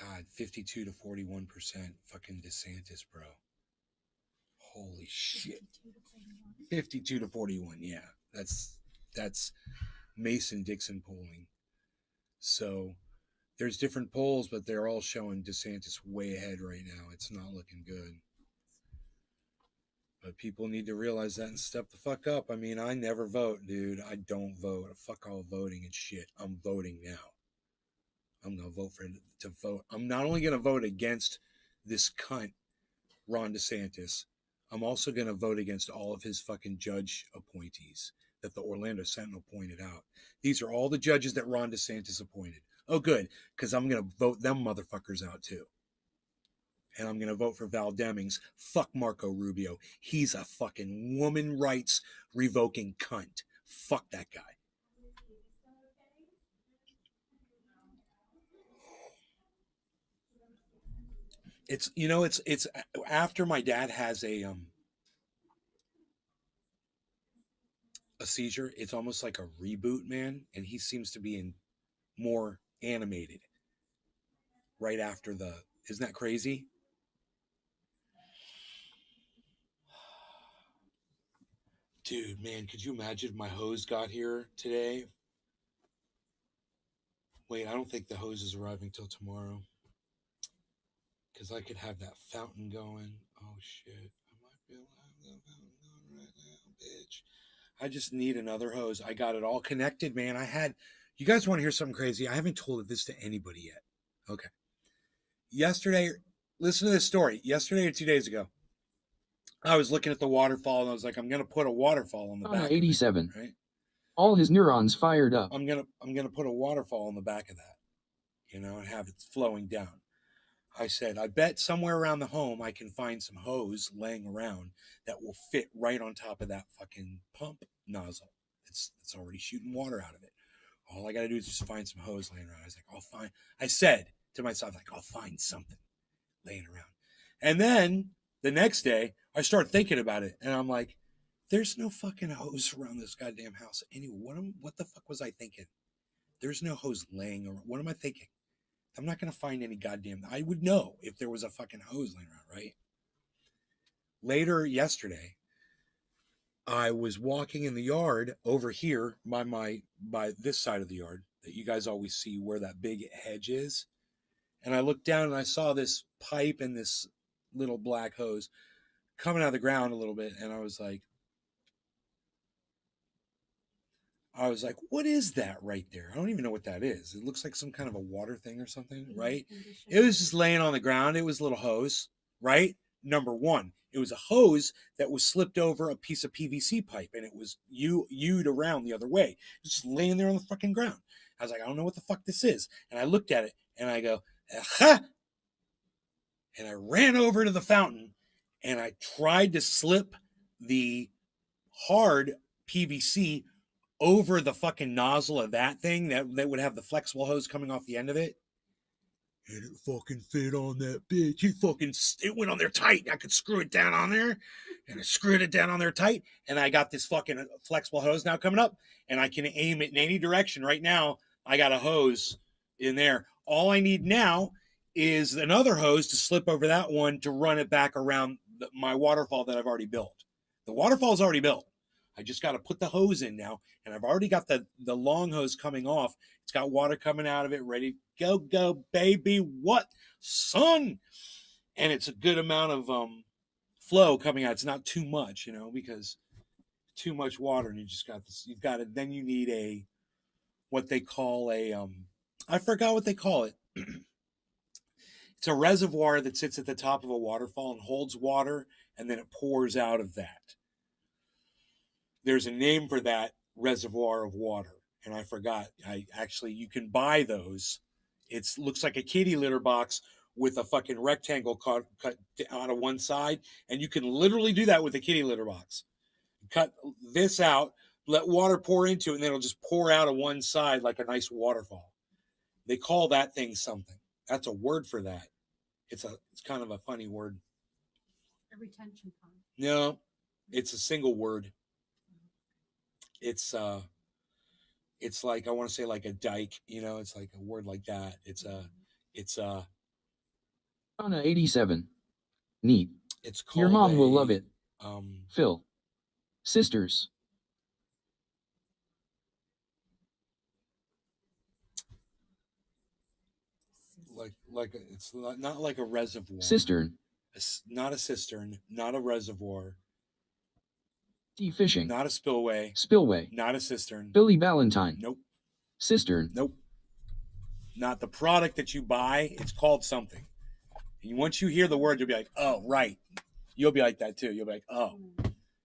God, 52 to 41% fucking DeSantis, bro. Holy shit. 52 to 41, yeah. That's Mason-Dixon polling. So there's different polls, but they're all showing DeSantis way ahead right now. It's not looking good. But people need to realize that and step the fuck up. I mean, I never vote, dude. I don't vote. Fuck all voting and shit. I'm voting now. I'm going to vote to vote. I'm not only going to vote against this cunt, Ron DeSantis, I'm also going to vote against all of his fucking judge appointees that the Orlando Sentinel pointed out. These are all the judges that Ron DeSantis appointed. Oh, good, because I'm going to vote them motherfuckers out too. And I'm going to vote for Val Demings. Fuck Marco Rubio. He's a fucking woman rights revoking cunt. Fuck that guy. It's, you know, it's after my dad has a seizure, it's almost like a reboot, man. And he seems to be in more animated right after isn't that crazy? Dude, man, could you imagine if my hose got here today? Wait, I don't think the hose is arriving till tomorrow. Because I could have that fountain going. Oh, shit. I might be able to have that fountain going right now, bitch. I just need another hose. I got it all connected, man. You guys want to hear something crazy? I haven't told this to anybody yet. Okay. Yesterday, listen to this story. Yesterday or 2 days ago, I was looking at the waterfall and I was like, I'm going to put a waterfall on the back 87. of it, right? All his neurons fired up. I'm gonna put a waterfall on the back of that, you know, and have it flowing down. I said, I bet somewhere around the home I can find some hose laying around that will fit right on top of that fucking pump nozzle. It's already shooting water out of it. All I got to do is just find some hose laying around. I said to myself, like, I'll find something laying around. And then the next day, I start thinking about it, and I'm like, there's no fucking hose around this goddamn house. Anyway, what the fuck was I thinking? There's no hose laying around. What am I thinking? I'm not going to find any goddamn... I would know if there was a fucking hose laying around, right? Later yesterday, I was walking in the yard over here by this side of the yard that you guys always see where that big hedge is. And I looked down and I saw this pipe and this little black hose coming out of the ground a little bit. And I was like, what is that right there? I don't even know what that is. It looks like some kind of a water thing or something, right? It was just laying on the ground. It was a little hose, right? Number one, it was a hose that was slipped over a piece of PVC pipe, and it was U'd around the other way. It was just laying there on the fucking ground. I was like, I don't know what the fuck this is. And I looked at it, and I go, aha! And I ran over to the fountain, and I tried to slip the hard PVC over the fucking nozzle of that thing that would have the flexible hose coming off the end of it. And it fucking fit on that bitch. It went on there tight. I could screw it down on there, and I screwed it down on there tight. And I got this fucking flexible hose now coming up, and I can aim it in any direction. Right now, I got a hose in there. All I need now is another hose to slip over that one to run it back around my waterfall that I've already built. The waterfall is already built. I just got to put the hose in now, and I've already got the long hose coming off. It's got water coming out of it, ready to go, baby. What, son? And it's a good amount of flow coming out. It's not too much, because too much water, and you just got this. You've got it. Then you need what they call I forgot what they call it. It's a reservoir that sits at the top of a waterfall and holds water, and then it pours out of that. There's a name for that reservoir of water, and I forgot. You can buy those. It looks like a kitty litter box with a fucking rectangle cut out of one side, and you can literally do that with a kitty litter box. Cut this out, let water pour into it, and then it'll just pour out of one side like a nice waterfall. They call that thing something. That's a word for that. It's kind of a funny word. A retention pond. No, it's a single word. It's like, I want to say like a dike, it's like a word like that. Anna 87. Neat. It's called Your mom will love it. Phil. Sisters. It's not like a reservoir. Cistern. Not a cistern, not a reservoir. Fishing. Not a spillway. Spillway. Not a cistern. Billy Valentine. Nope. Cistern. Nope. Not the product that you buy. It's called something. And once you hear the word, you'll be like, oh, right. You'll be like that too. You'll be like, oh,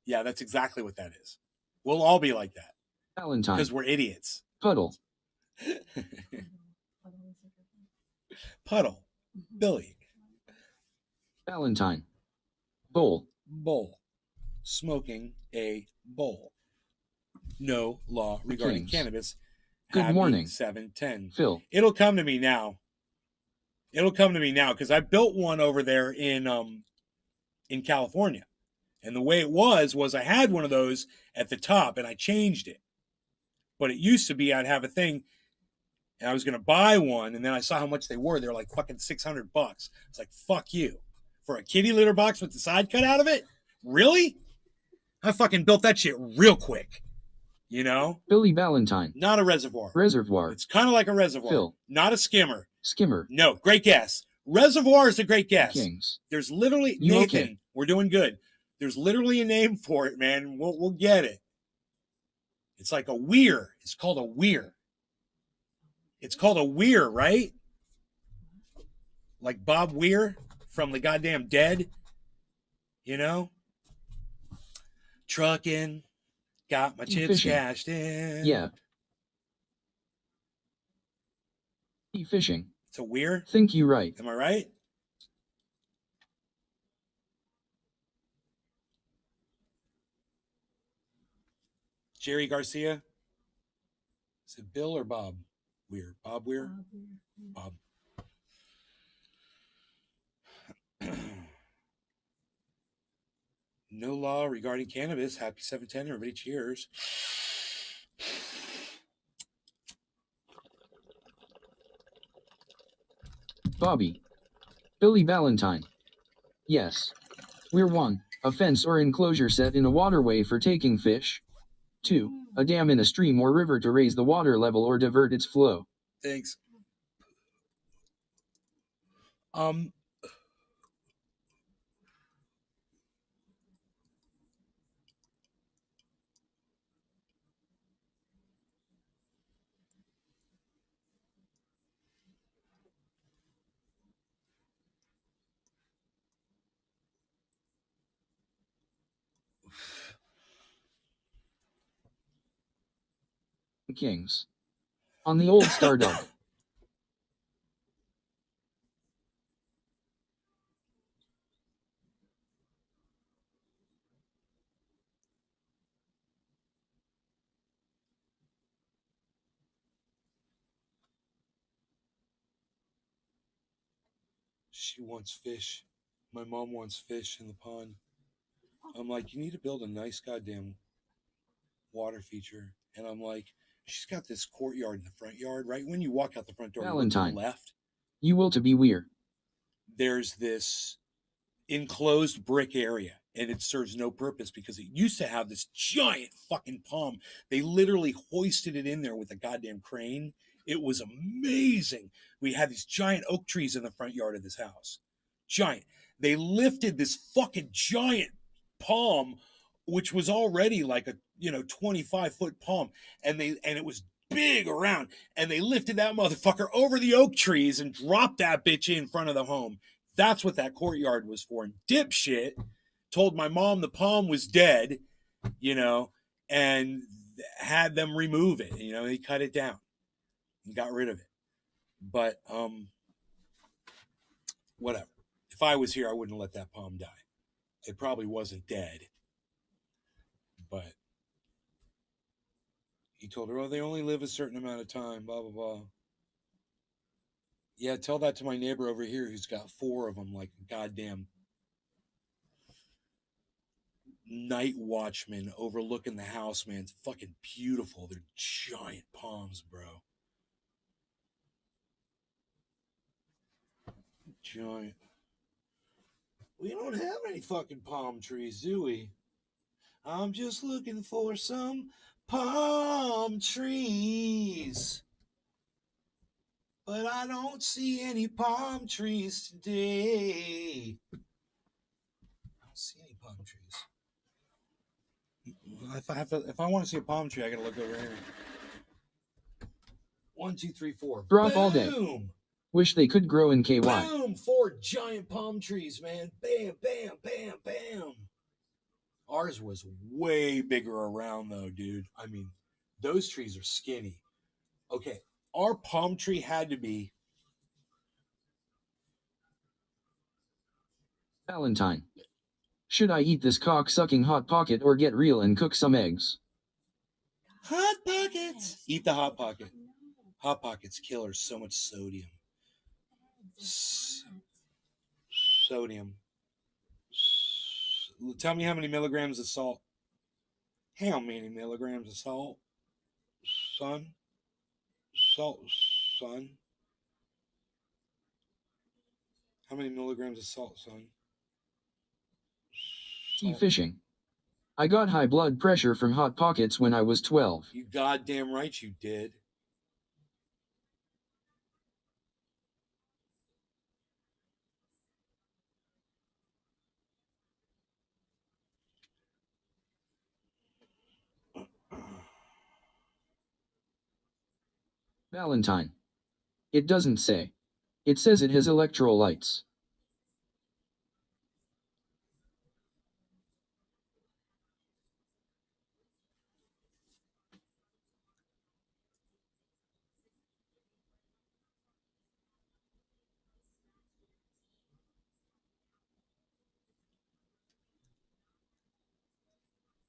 yeah, that's exactly what that is. We'll all be like that. Valentine. Because we're idiots. Puddle. Puddle. Billy. Valentine. Bowl. Bowl. Smoking a bowl. No law regarding Kings. cannabis. Good morning. 710. Phil. It'll come to me now. Because I built one over there in California. And the way it was I had one of those at the top and I changed it. But it used to be I'd have a thing and I was going to buy one, and then I saw how much they were. They were like fucking $600. It's like, fuck you. For a kitty litter box with the side cut out of it? Really? I fucking built that shit real quick. Billy Valentine. Not a reservoir. Reservoir. It's kind of like a reservoir. Phil. Not a skimmer. Skimmer. No, great guess. Reservoir is a great guess. Kings. There's literally, You Nathan, okay? We're doing good. There's literally a name for it, man. We'll get it. It's like a weir. It's called a weir. It's called a weir, right? Like Bob Weir from the goddamn Dead. Trucking. Got my chips Fishing. cashed in. Yeah. Fishing. It's a weir. Think you right. Am I right? Jerry Garcia. Is it Bill or Bob Weir? Bob Weir? Bob. No law regarding cannabis. Happy 710, everybody. Cheers. Bobby. Billy Valentine. Yes. We're 1. A fence or enclosure set in a waterway for taking fish. 2. A dam in a stream or river to raise the water level or divert its flow. Thanks. Kings. On the old Stardog. She wants fish. My mom wants fish in the pond. I'm like, you need to build a nice goddamn water feature. And I'm like, she's got this courtyard in the front yard, right? When you walk out the front door, you look to Valentine. the left. You will to be weird. There's this enclosed brick area, and it serves no purpose because it used to have this giant fucking palm. They literally hoisted it in there with a goddamn crane. It was amazing. We had these giant oak trees in the front yard of this house. Giant. They lifted this fucking giant palm, which was already like a 25-foot palm, and it was big around, and they lifted that motherfucker over the oak trees and dropped that bitch in front of the home. That's what that courtyard was for. And dipshit told my mom the palm was dead, and had them remove it. They cut it down and got rid of it. But whatever. If I was here, I wouldn't let that palm die. It probably wasn't dead. But he told her, oh, they only live a certain amount of time, blah, blah, blah. Yeah, tell that to my neighbor over here who's got 4 of them, like goddamn night watchman overlooking the house, man. It's fucking beautiful. They're giant palms, bro. Giant. We don't have any fucking palm trees, do we? I'm just looking for some palm trees. But I don't see any palm trees today. I don't see any palm trees. If I want to see a palm tree, I gotta look over here. 1, 2, 3, 4. Drop Boom! all day. Wish they could grow in KY. Boom! 4 giant palm trees, man. Bam, bam, bam, bam. Ours was way bigger around though, dude. I mean, those trees are skinny. Okay, our palm tree had to be. Valentine. Should I eat this cock-sucking Hot Pocket or get real and cook some eggs? Hot Pockets! Eat the Hot Pocket. Hot Pocket's killer. So much sodium. Sodium. Tell me how many milligrams of salt. How many milligrams of salt? Son? Salt, son? How many milligrams of salt, son? Sea fishing. I got high blood pressure from Hot Pockets when I was 12. You goddamn right you did. Valentine. It doesn't say. It says it has electrolytes.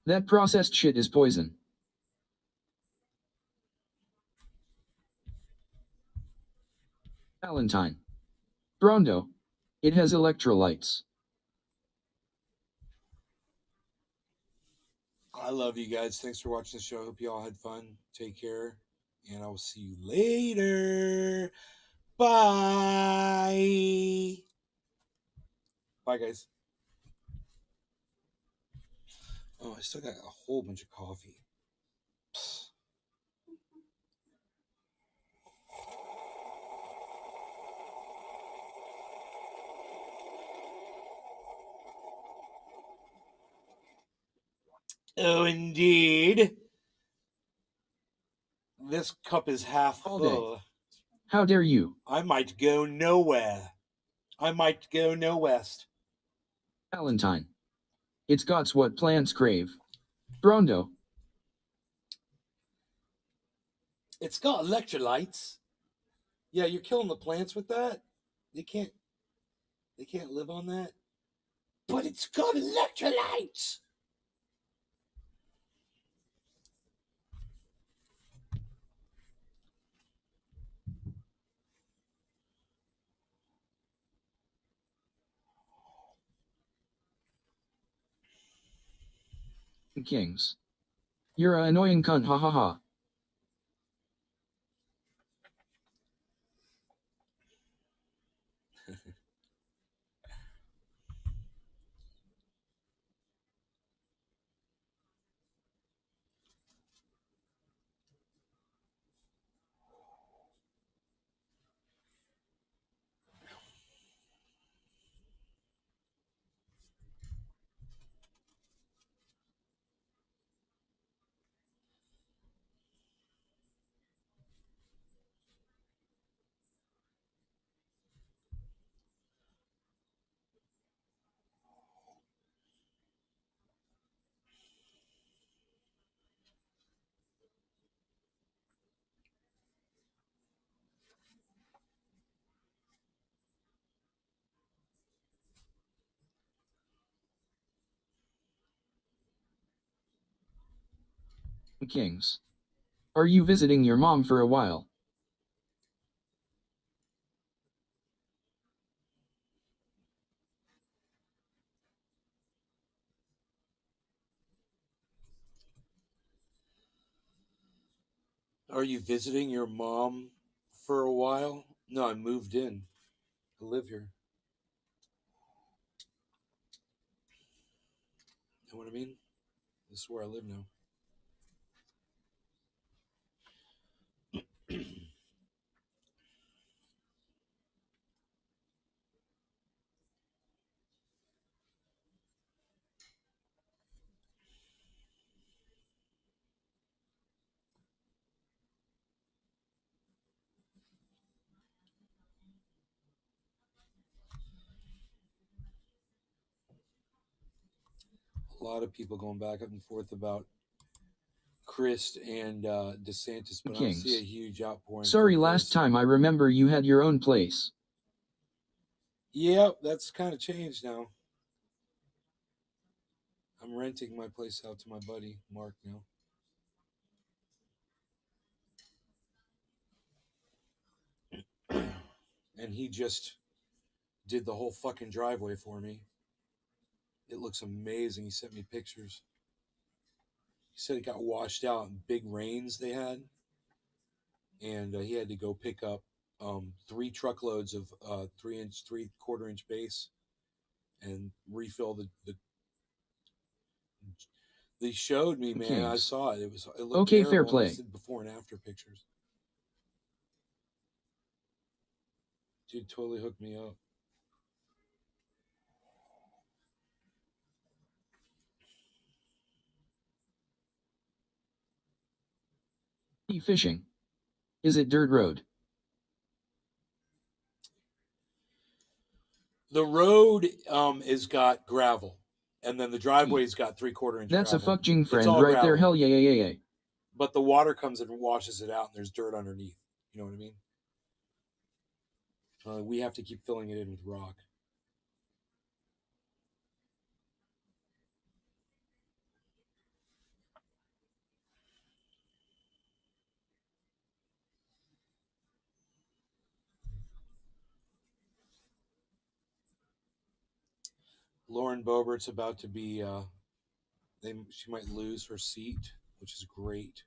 That processed shit is poison. Valentine. Brondo. It has electrolytes. I love you guys. Thanks for watching the show. I hope you all had fun. Take care. And I will see you later. Bye. Bye, guys. Oh, I still got a whole bunch of coffee. Psst. Oh, indeed. This cup is half full. How dare you? I might go nowhere. I might go no west. Valentine. It's got what plants crave. Brondo. It's got electrolytes. Yeah, you're killing the plants with that. They can't live on that. But it's got electrolytes. Kings. You're a annoying cunt, ha ha ha. Kings. Are you visiting your mom for a while? Are you visiting your mom for a while? No, I moved in. I live here. Know what I mean? This is where I live now. A lot of people going back and forth about Christ and DeSantis, but I don't see a Kings. huge outpouring. Sorry, last time I remember you had your own place. Yep, that's kind of changed now. I'm renting my place out to my buddy Mark now. And he just did the whole fucking driveway for me. It looks amazing. He sent me pictures. He said it got washed out in big rains they had, and he had to go pick up 3 truckloads of 3/4 inch base and refill the. They showed me, man. I Kings. saw it. It looked Okay, terrible. fair play. I did before and after pictures. Dude totally hooked me up. Fishing. Is it dirt road? The road is got gravel, and then the driveway's got 3/4 inch. That's gravel. a fucking friend It's all right gravel. there. Hell yeah, yeah, yeah, yeah. But the water comes and washes it out, and there's dirt underneath. You know what I mean? We have to keep filling it in with rock. Lauren Boebert's about to be. She might lose her seat, which is great.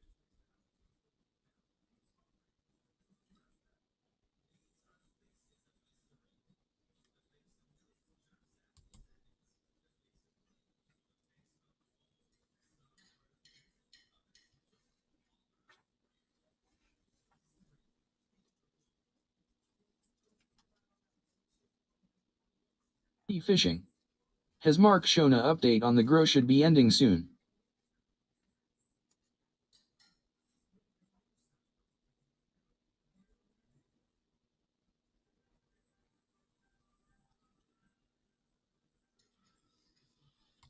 Fishing. Has Mark shown a update on the grow should be ending soon?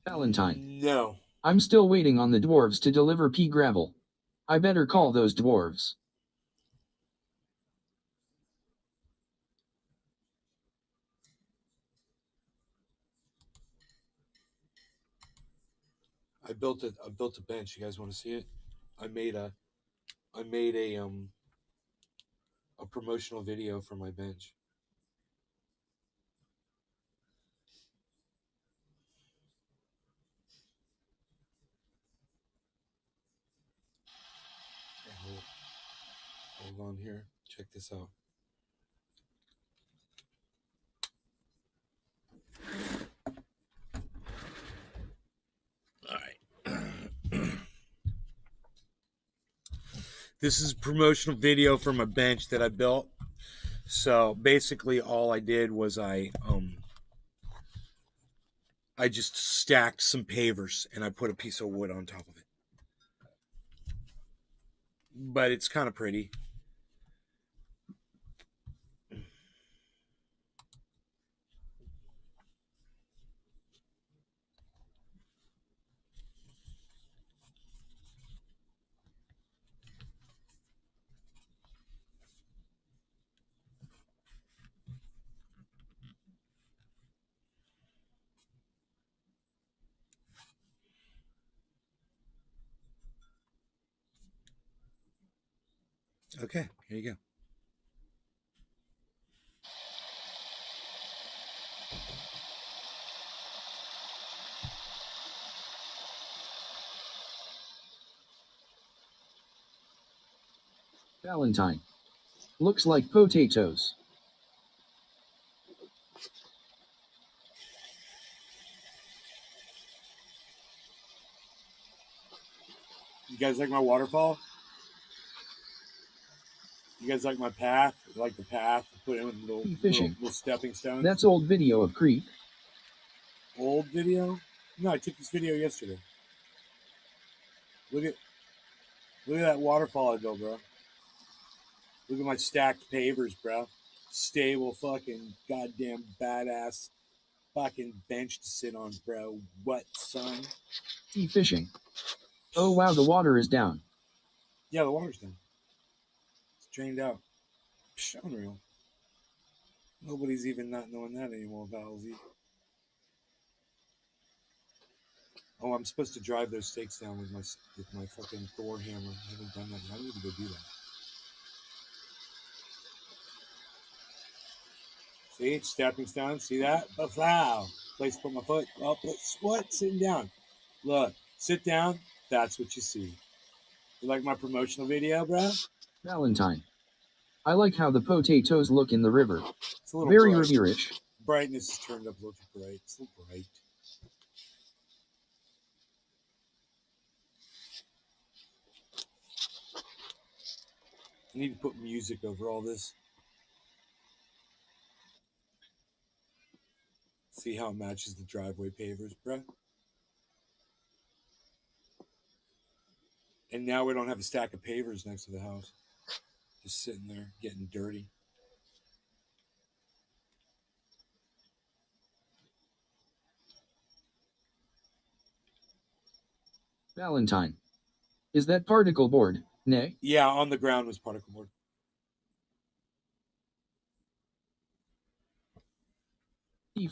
Valentine. No. I'm still waiting on the dwarves to deliver pea gravel. I better call those dwarves. I built a bench. You guys want to see it? I made a promotional video for my bench. Hold on here. Check this out. All right. This is a promotional video from a bench that I built. So basically all I did was I just stacked some pavers and I put a piece of wood on top of it. But it's kind of pretty. Okay, here you go. Valentine. Looks like potatoes. You guys like my waterfall? You guys like my path? You like the path? Put in little stepping stones. That's old video of creek. Old video? No, I took this video yesterday. Look at that waterfall I built, bro. Look at my stacked pavers, bro. Stable fucking goddamn badass fucking bench to sit on, bro. What, son? Fishing. Oh wow, the water is down. Yeah, the water's down. It's drained out. Psh, unreal. Nobody's even not knowing that anymore, Valzy. Oh, I'm supposed to drive those stakes down with my fucking Thor hammer. I haven't done that yet. I need to go do that. See, it's stepping stone. See that? Wow. Place to put my foot. Oh, what? Sitting down. Look, sit down. That's what you see. You like my promotional video, bro? Valentine. I like how the potatoes look in the river. It's a little very bright. reverish. Brightness is turned up a little too bright. It's a little bright. I need to put music over all this. See how it matches the driveway pavers, bro? And now we don't have a stack of pavers next to the house. Just sitting there, getting dirty. Valentine. Is that particle board, nay? Yeah, on the ground was particle board.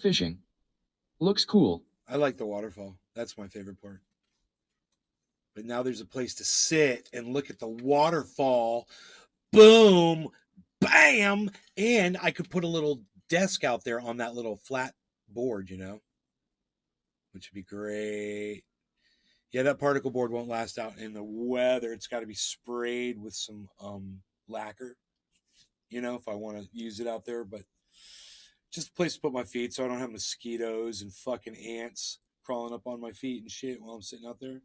Fishing. Looks cool. I like the waterfall. That's my favorite part. But now there's a place to sit and look at the waterfall. Boom, bam, and I could put a little desk out there on that little flat board, you know, which would be great. Yeah, that particle board won't last out in the weather. It's got to be sprayed with some lacquer, you know, if I want to use it out there. But just a place to put my feet so I don't have mosquitoes and fucking ants crawling up on my feet and shit while I'm sitting out there.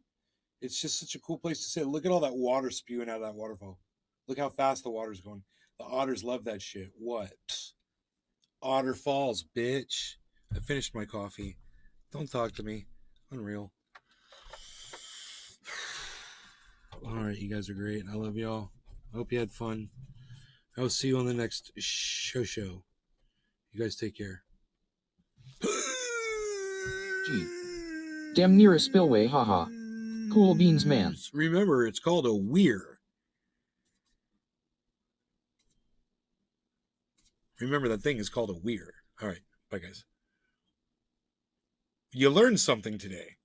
It's just such a cool place to sit. Look at all that water spewing out of that waterfall. Look how fast the water's going. The otters love that shit. What? Otter Falls, bitch. I finished my coffee. Don't talk to me. Unreal. All right, you guys are great. I love y'all. I hope you had fun. I will see you on the next show. You guys take care. Gee. Damn near a spillway, haha. Cool beans, man. Remember, it's called a weir. Remember, that thing is called a weir. All right, bye, guys. You learned something today.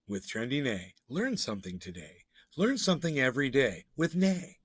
With Trendy Nay. Learn something today. Learn something every day with Nay.